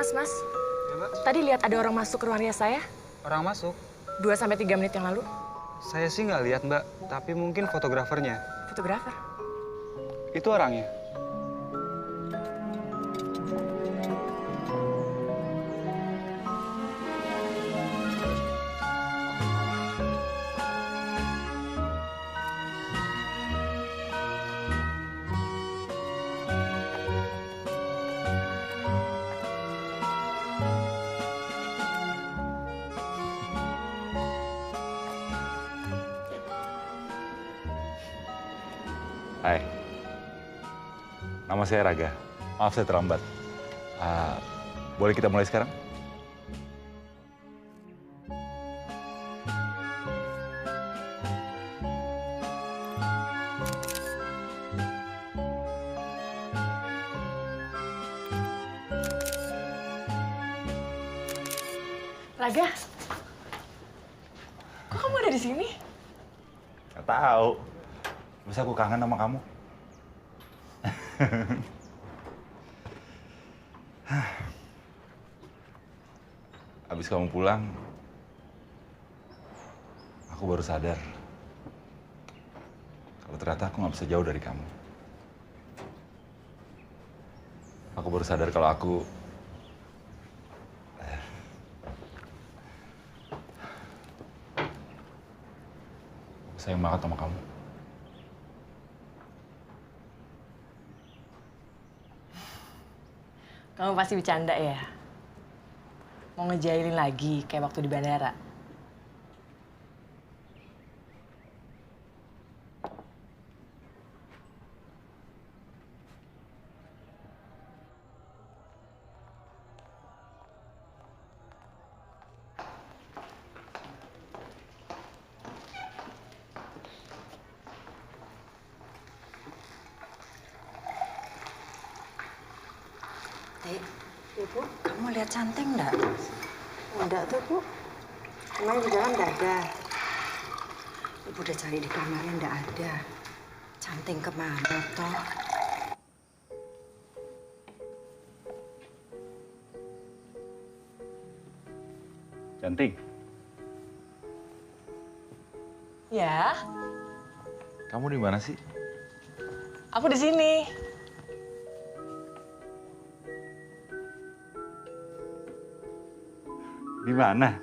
Mas. Ya, Mbak. Tadi lihat ada orang masuk ke ruangannya saya? Orang masuk? 2-3 menit yang lalu. Saya sih nggak lihat Mbak, tapi mungkin fotografernya. Fotografer? Itu orangnya. Hai, nama saya Raga. Maaf saya terlambat. Boleh kita mulai sekarang? Raga, kok kamu ada di sini? Nggak tahu. Masa aku kangen sama kamu? Habis kamu pulang, aku baru sadar kalau ternyata aku nggak bisa jauh dari kamu. Aku baru sadar kalau aku sayang banget sama kamu. Kamu pasti bercanda ya? Mau ngejailin lagi kayak waktu di bandara? Ibu, kamu lihat Canting enggak? Enggak tuh, Bu. Emang di dalam enggak ada? Ibu udah cari di kamarnya enggak ada. Canting kemana toh? Cantik. Ya, Kamu di mana sih? aku di sini. Di mana?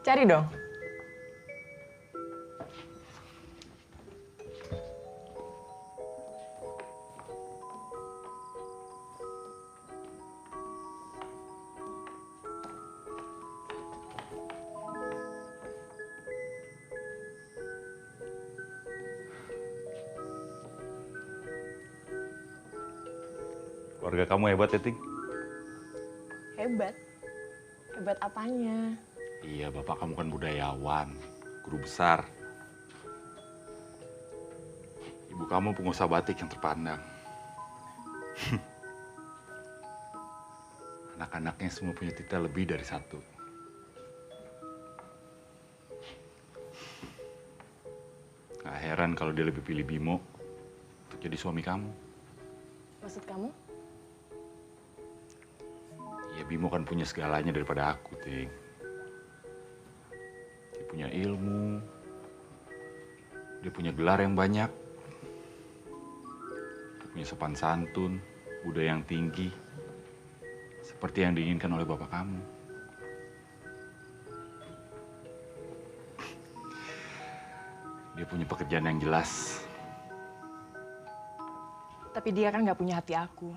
Cari dong. Keluarga kamu hebat ya, Ting? Hebat. Hebat apanya? Iya, bapak kamu kan budayawan, guru besar. Ibu kamu pengusaha batik yang terpandang. Anak-anaknya semua punya titel lebih dari satu. Gak heran kalau dia lebih pilih Bimo untuk jadi suami kamu. Maksud kamu? Ya Bimo kan punya segalanya daripada aku, Ting. Dia punya ilmu, dia punya gelar yang banyak, dia punya sopan santun, budaya yang tinggi, seperti yang diinginkan oleh bapak kamu. Dia punya pekerjaan yang jelas. Tapi dia kan nggak punya hati aku.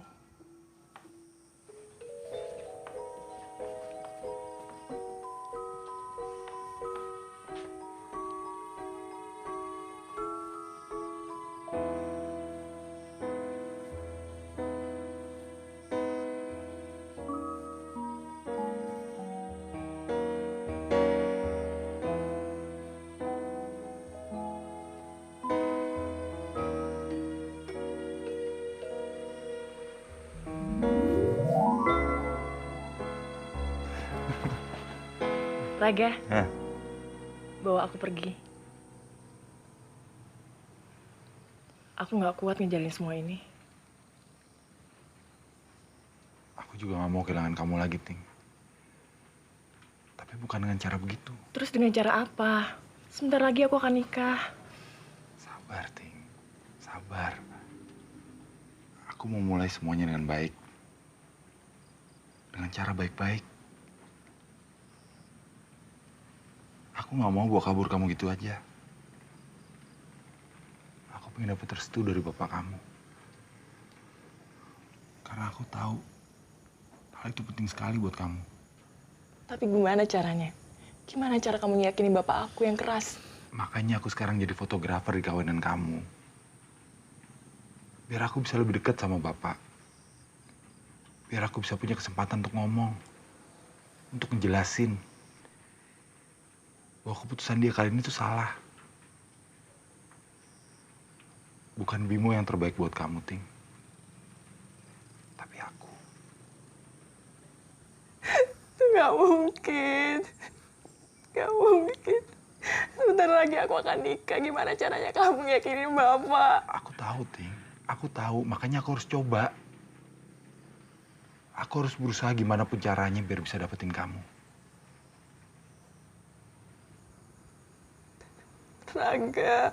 Raga, Hah? bawa aku pergi. Aku nggak kuat ngejalin semua ini. Aku juga gak mau kehilangan kamu lagi, Ting. Tapi bukan dengan cara begitu. Terus dengan cara apa? Sebentar lagi aku akan nikah. Sabar, Ting. Sabar. Aku mau mulai semuanya dengan baik. Dengan cara baik-baik. Aku gak mau bawa kabur kamu gitu aja. Aku pengen dapet restu dari bapak kamu. Karena aku tahu hal itu penting sekali buat kamu. Tapi gimana caranya? Gimana cara kamu yakinin bapak aku yang keras? Makanya aku sekarang jadi fotografer di kawinan kamu. Biar aku bisa lebih dekat sama bapak. Biar aku bisa punya kesempatan untuk ngomong. Untuk ngejelasin. Bahwa keputusan dia kali ini tuh salah. bukan Bimo yang terbaik buat kamu, Ting. Tapi aku. Itu nggak mungkin. Nggak mungkin. Sebentar lagi aku akan nikah. Gimana caranya kamu yakinin Bapak? Aku tahu, Ting. Aku tahu, makanya aku harus coba. Aku harus berusaha gimana pun caranya biar bisa dapetin kamu. Raga.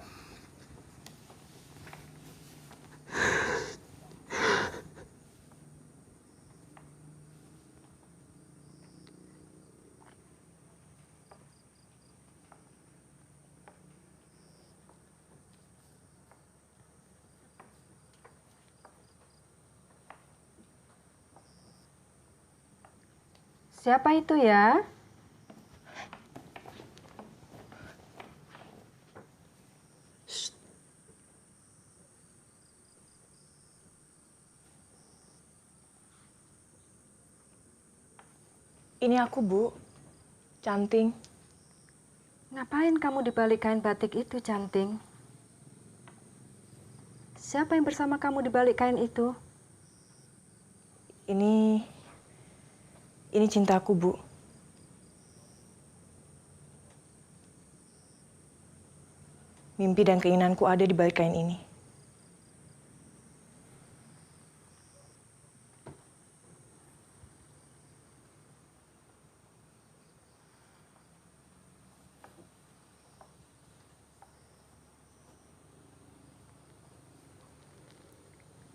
Siapa itu ya? Ini aku, Bu. Canting. Ngapain kamu di balik kain batik itu, Canting? Siapa yang bersama kamu di balik kain itu? Ini cintaku, Bu. Mimpi dan keinginanku ada di balik kain ini.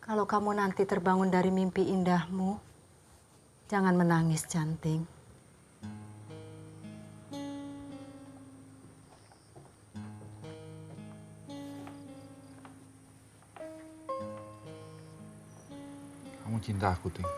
Kalau kamu nanti terbangun dari mimpi indahmu, jangan menangis, Canting. Kamu cinta aku, Ting.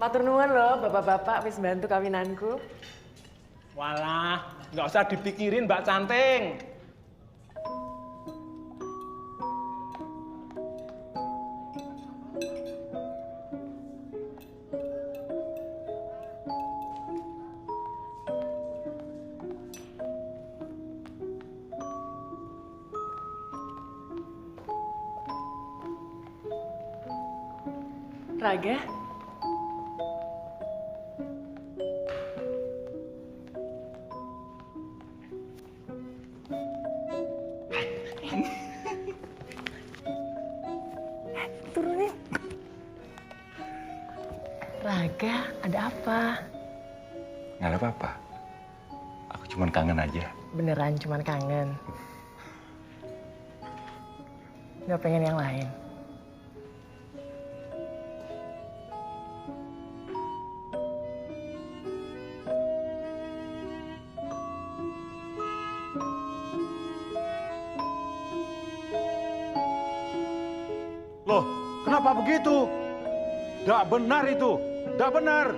Matur nuwun loh, bapak-bapak wis bantu kawinanku. Walah, nggak usah dipikirin Mbak Canting. Raga? Turunin. Raga, ada apa? Nggak ada apa-apa. Aku cuman kangen aja. Beneran cuman kangen. Gak pengen yang lain. Loh, kenapa begitu? Tidak benar itu, tidak benar.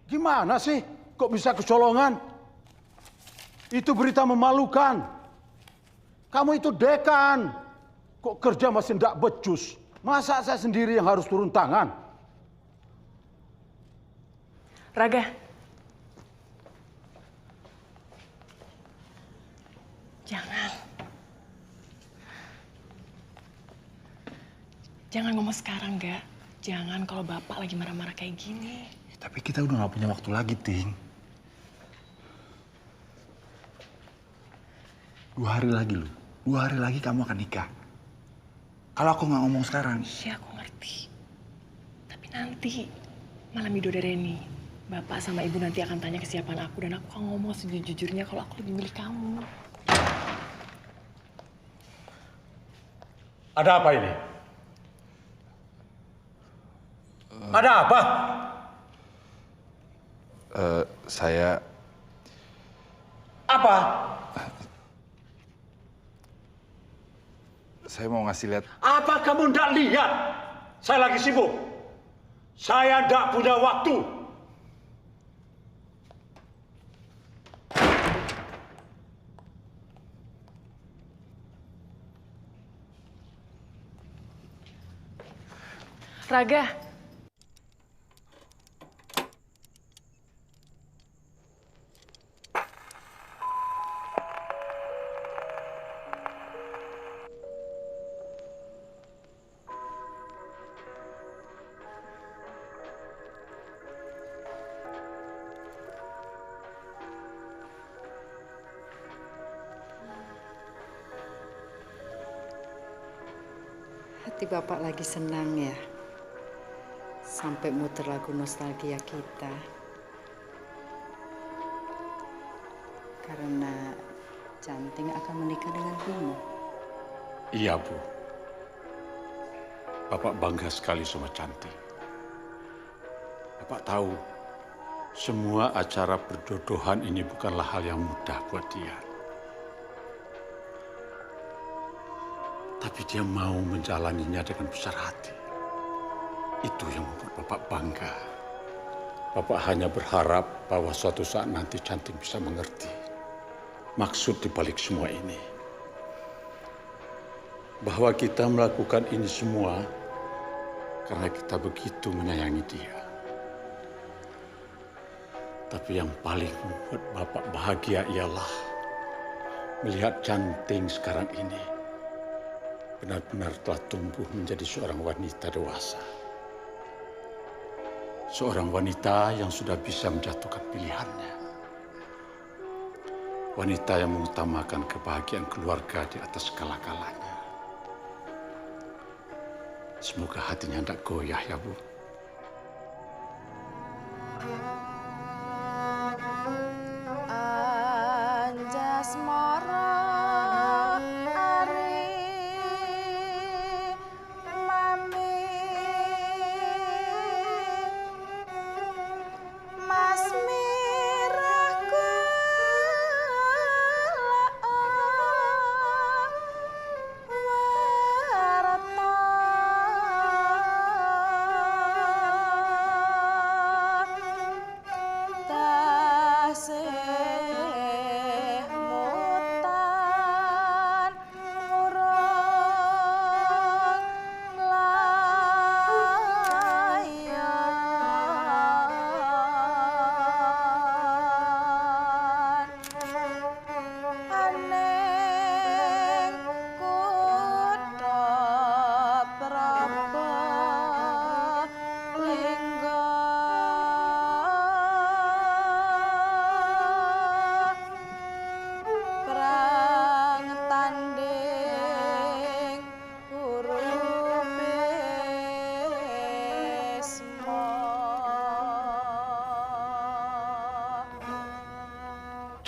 Gimana sih? Kok bisa kecolongan? Itu berita memalukan. Kamu itu dekan. Kok kerja masih tidak becus? Masa saya sendiri yang harus turun tangan? Raga, Jangan. Jangan ngomong sekarang, Gak. Jangan kalau Bapak lagi marah-marah kayak gini. Tapi kita udah gak punya waktu lagi, Ting. 2 hari lagi loh. 2 hari lagi kamu akan nikah. Kalau aku nggak ngomong sekarang. Iya, aku ngerti. Tapi nanti malam Bidodaren, Bapak sama Ibu nanti akan tanya kesiapan aku dan aku akan ngomong sejujurnya kalau aku lebih milih kamu. Ada apa ini? Ada apa? Saya... Apa? Saya mau ngasih lihat. Apa kamu ndak lihat? Saya lagi sibuk. Saya ndak punya waktu. Raga. Hati Bapak lagi senang ya, sampai muter lagu nostalgia kita. Karena Canting akan menikah dengan Bimo. Iya, Bu. Bapak bangga sekali sama Canting. Bapak tahu, semua acara perjodohan ini bukanlah hal yang mudah buat dia. Tapi dia mau menjalaninya dengan besar hati. Itu yang membuat Bapak bangga. Bapak hanya berharap bahwa suatu saat nanti Canting bisa mengerti maksud di balik semua ini. Bahwa kita melakukan ini semua karena kita begitu menyayangi dia. Tapi yang paling membuat Bapak bahagia ialah melihat Canting sekarang ini benar-benar telah tumbuh menjadi seorang wanita dewasa. Seorang wanita yang sudah bisa menjatuhkan pilihannya. Wanita yang mengutamakan kebahagiaan keluarga di atas segala-galanya. Semoga hatinya tidak goyah ya, Bu.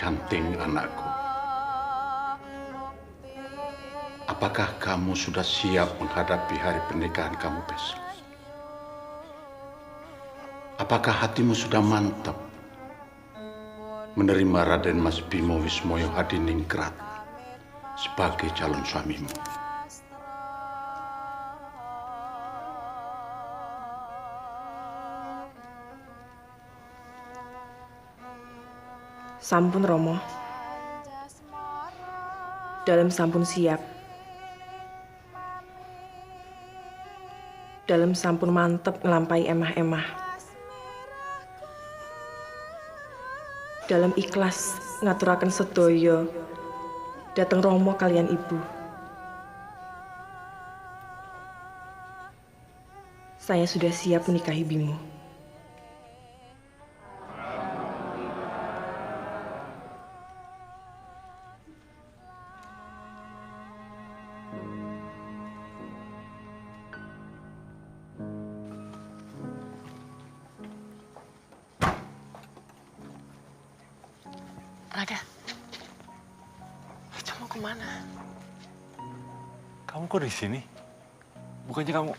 Canting anakku, apakah kamu sudah siap menghadapi hari pernikahan kamu besok? Apakah hatimu sudah mantap menerima Raden Mas Bimo Wismoyo Hadiningrat sebagai calon suamimu? Sampun Romo. Dalam sampun siap. Dalam sampun mantep ngelampai emah-emah. Dalam ikhlas ngaturaken sedaya Datang romo kalian ibu. Saya sudah siap menikahi Bimo. Raga, Raja mau kemana? Kamu kok di sini? Bukannya kamu...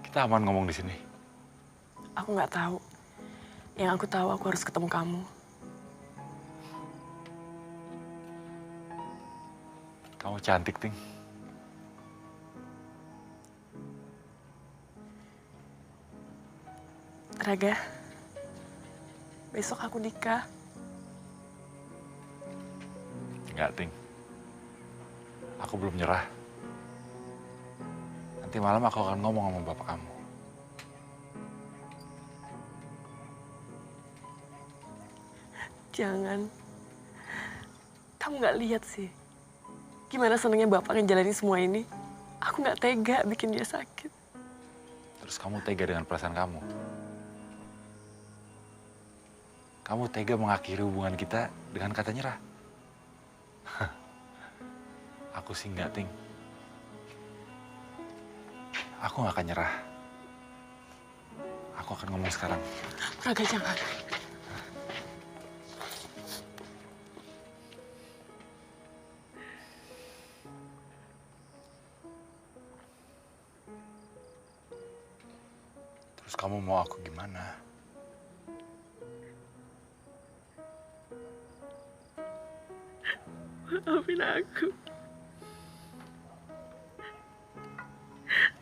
Kita aman ngomong di sini. Aku nggak tahu. Yang aku tahu aku harus ketemu kamu. Kamu cantik, Ting. Raga, besok aku nikah. Enggak, Ting. Aku belum nyerah. Nanti malam aku akan ngomong sama bapak kamu. Jangan. Kamu nggak lihat sih. Gimana senengnya bapak ngejalanin semua ini. Aku nggak tega bikin dia sakit. Terus kamu tega dengan perasaan kamu. Kamu tega mengakhiri hubungan kita dengan kata nyerah. Aku sih nggak, Ting. Aku nggak akan nyerah. Aku akan ngomong sekarang. Raga, jangan. Terus kamu mau aku gimana? Maafin aku.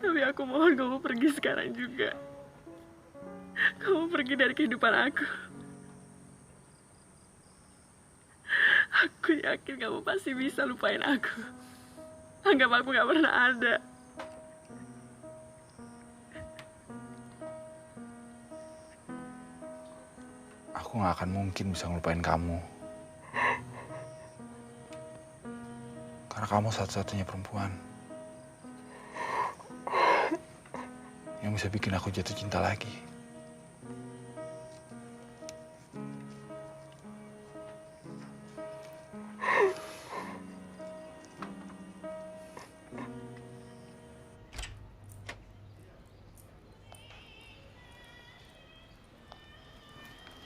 Tapi aku mohon kamu pergi sekarang juga. Kamu pergi dari kehidupan aku. Aku yakin kamu pasti bisa lupain aku. Anggap aku gak pernah ada. Aku gak akan mungkin bisa ngelupain kamu. Karena kamu satu-satunya perempuan yang bisa bikin aku jatuh cinta lagi.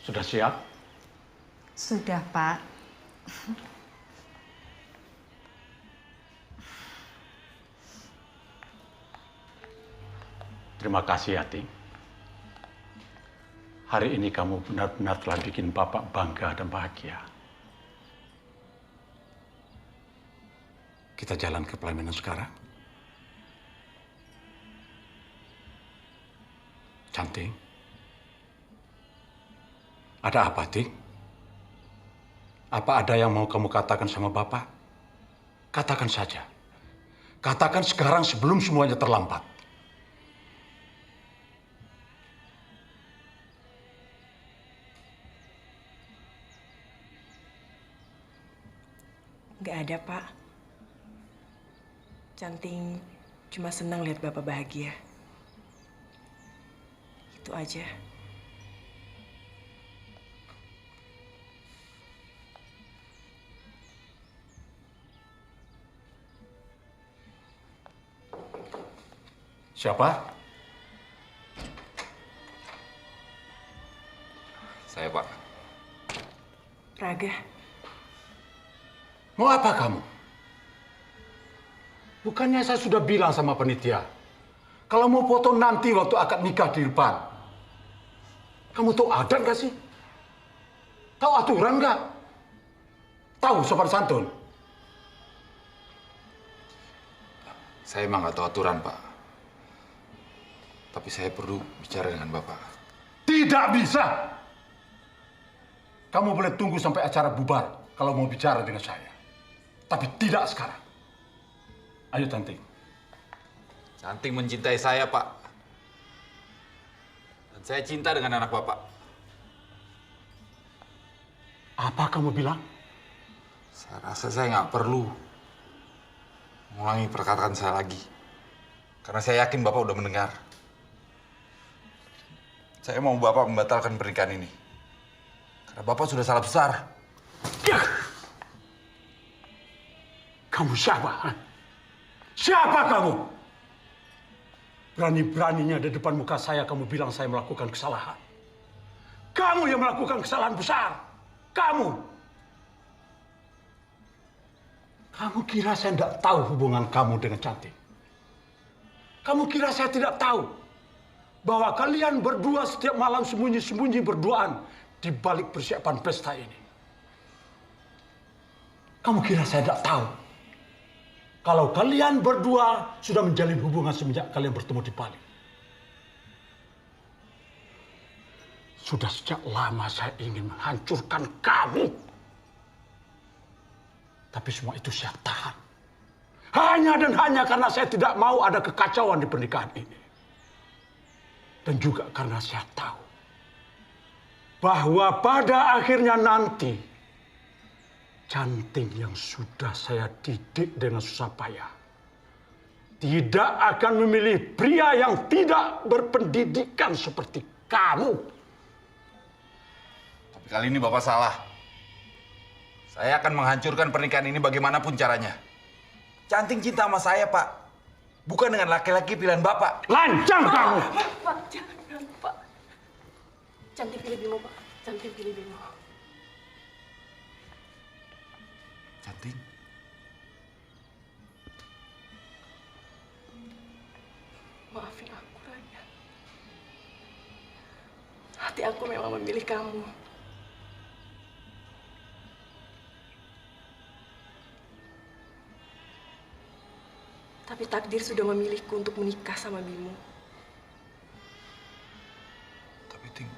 Sudah siap? Sudah, Pak. Terima kasih, Yati. Hari ini kamu benar-benar telah bikin Bapak bangga dan bahagia. Kita jalan ke pelaminan sekarang. Cantik. Ada apa, Tik? Apa ada yang mau kamu katakan sama Bapak? Katakan saja. Katakan sekarang sebelum semuanya terlambat. Nggak ada, Pak. Canting cuma senang lihat Bapak bahagia. Itu aja. Siapa? Saya, Pak. Raga. Mau apa kamu? Bukannya saya sudah bilang sama panitia, kalau mau foto nanti waktu akad nikah di depan. Kamu tahu adat gak sih? Tahu aturan gak? Tahu sopan santun? Saya emang nggak tahu aturan, Pak. Tapi saya perlu bicara dengan Bapak. Tidak bisa! Kamu boleh tunggu sampai acara bubar kalau mau bicara dengan saya. Tapi tidak sekarang. Ayo, Tanti. Cantik mencintai saya, Pak. Dan saya cinta dengan anak Bapak. Apa kamu bilang? Saya rasa saya nggak perlu mengulangi perkataan saya lagi. Karena saya yakin Bapak udah mendengar. Saya mau Bapak membatalkan pernikahan ini. Karena Bapak sudah salah besar. Kamu siapa? Ha? Siapa kamu? Berani-beraninya di depan muka saya kamu bilang saya melakukan kesalahan. Kamu yang melakukan kesalahan besar. Kamu. Kamu kira saya tidak tahu hubungan kamu dengan Cantik? Kamu kira saya tidak tahu bahwa kalian berdua setiap malam sembunyi-sembunyi berduaan di balik persiapan pesta ini? Kamu kira saya tidak tahu kalau kalian berdua sudah menjalin hubungan semenjak kalian bertemu di Bali? Sudah sejak lama saya ingin menghancurkan kamu. Tapi semua itu saya tahan. Hanya dan hanya karena saya tidak mau ada kekacauan di pernikahan ini. Dan juga karena saya tahu bahwa pada akhirnya nanti Cantik yang sudah saya didik dengan susah payah tidak akan memilih pria yang tidak berpendidikan seperti kamu. Tapi kali ini Bapak salah. Saya akan menghancurkan pernikahan ini bagaimanapun caranya. Cantik cinta sama saya, Pak. Bukan dengan laki-laki pilihan Bapak. Lancang kamu! Pak, jangan, Pak. Cantik pilih Bimo, Pak. Cantik pilih Bimo. Cantik. Maafin aku, Raya. Hati aku memang memilih kamu. Tapi takdir sudah memilihku untuk menikah sama Bimo. Tapi Ting,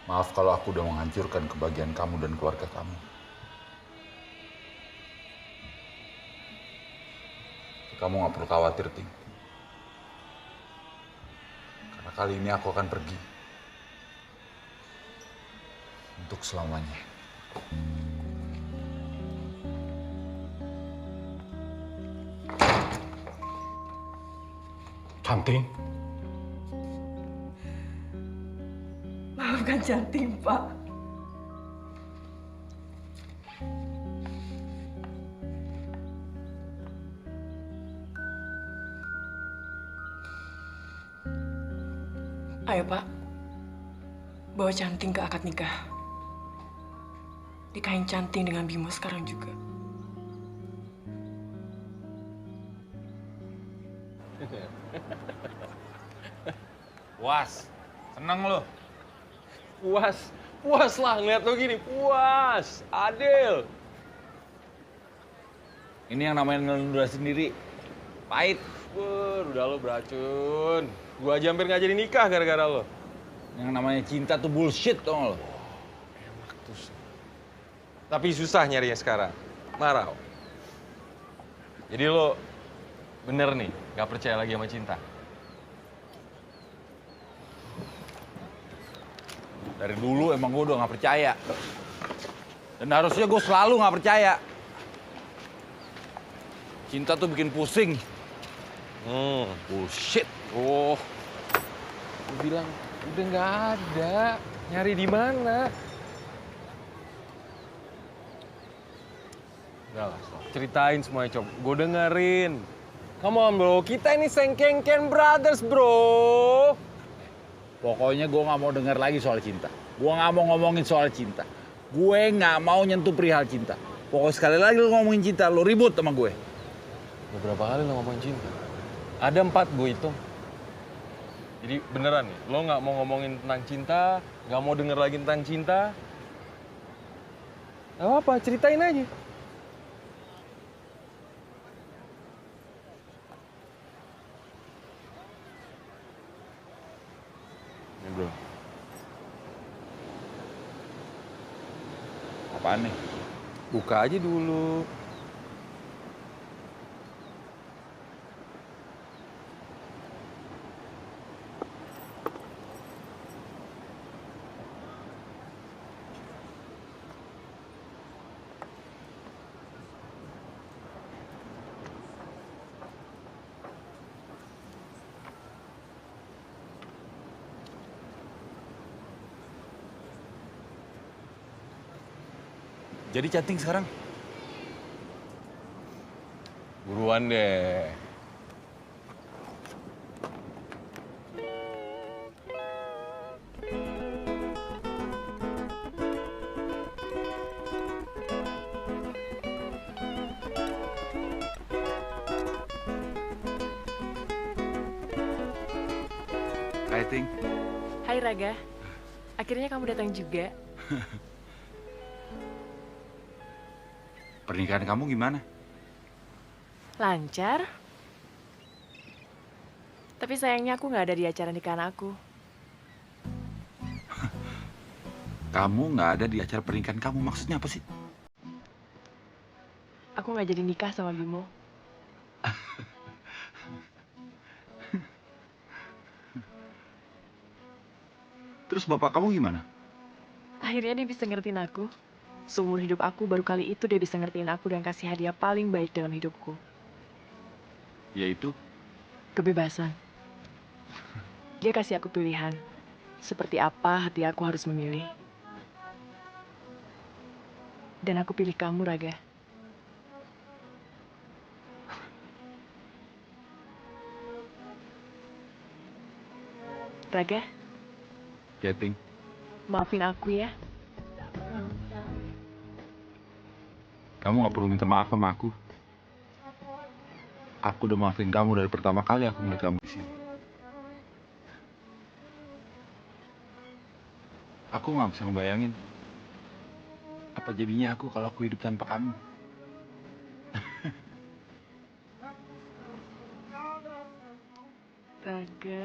maaf kalau aku udah menghancurkan kebahagiaan kamu dan keluarga kamu. Kamu nggak perlu khawatir, Ting. Karena kali ini aku akan pergi. Untuk selamanya. Cantik. Maafkan Cantik, Pak. Ayo, Pak. Bawa Cantik ke akad nikah. Nikahin Cantik dengan Bimo sekarang juga. Puas. Seneng lo? Puas. Puas lah ngeliat lo gini. Puas. Adil. Ini yang namanya ngelunda sendiri. Pahit. Udah lo beracun. Gua aja hampir nggak jadi nikah gara-gara lo. Yang namanya cinta tuh bullshit, tau lo. Tapi susah nyarinya sekarang. Marah. Jadi lo bener nih, nggak percaya lagi sama cinta. Dari dulu emang gue udah nggak percaya. Dan harusnya gue selalu nggak percaya. Cinta tuh bikin pusing. Bullshit. Oh, gue bilang udah nggak ada. Nyari di mana? Udah lah, ceritain semuanya, Cob. Gue dengerin. Come on, bro. Kita ini Sengkengken Brothers, bro. Pokoknya gue nggak mau dengar lagi soal cinta. Gue nggak mau ngomongin soal cinta. Gue nggak mau nyentuh perihal cinta. Pokoknya sekali lagi lo ngomongin cinta, lo ribut sama gue. Beberapa kali lo ngomongin cinta. Ada 4 gue hitung. Jadi beneran nih, lo nggak mau ngomongin tentang cinta, nggak mau denger lagi tentang cinta. Apa? Ceritain aja. Ini bro. Apaan nih? Buka aja dulu. Jadi chatting sekarang? Buruan deh. Hai Ting. Hai Raga, akhirnya kamu datang juga. Pernikahan kamu gimana? Lancar. Tapi sayangnya aku nggak ada di acara nikahan aku. Kamu nggak ada di acara pernikahan kamu, maksudnya apa sih? Aku nggak jadi nikah sama Bimo. Terus bapak kamu gimana? Akhirnya dia bisa ngertiin aku. Seumur hidup aku baru kali itu dia bisa ngertiin aku dan kasih hadiah paling baik dalam hidupku. Yaitu? Kebebasan. Dia kasih aku pilihan. Seperti apa hati aku harus memilih. Dan aku pilih kamu, Raga. Raga, Ya, Ting. maafin aku ya. Kamu nggak perlu minta maaf sama aku. Aku udah maafin kamu dari pertama kali aku ngeliat kamu di sini. Aku nggak bisa ngebayangin apa jadinya aku kalau aku hidup tanpa kamu. Raga.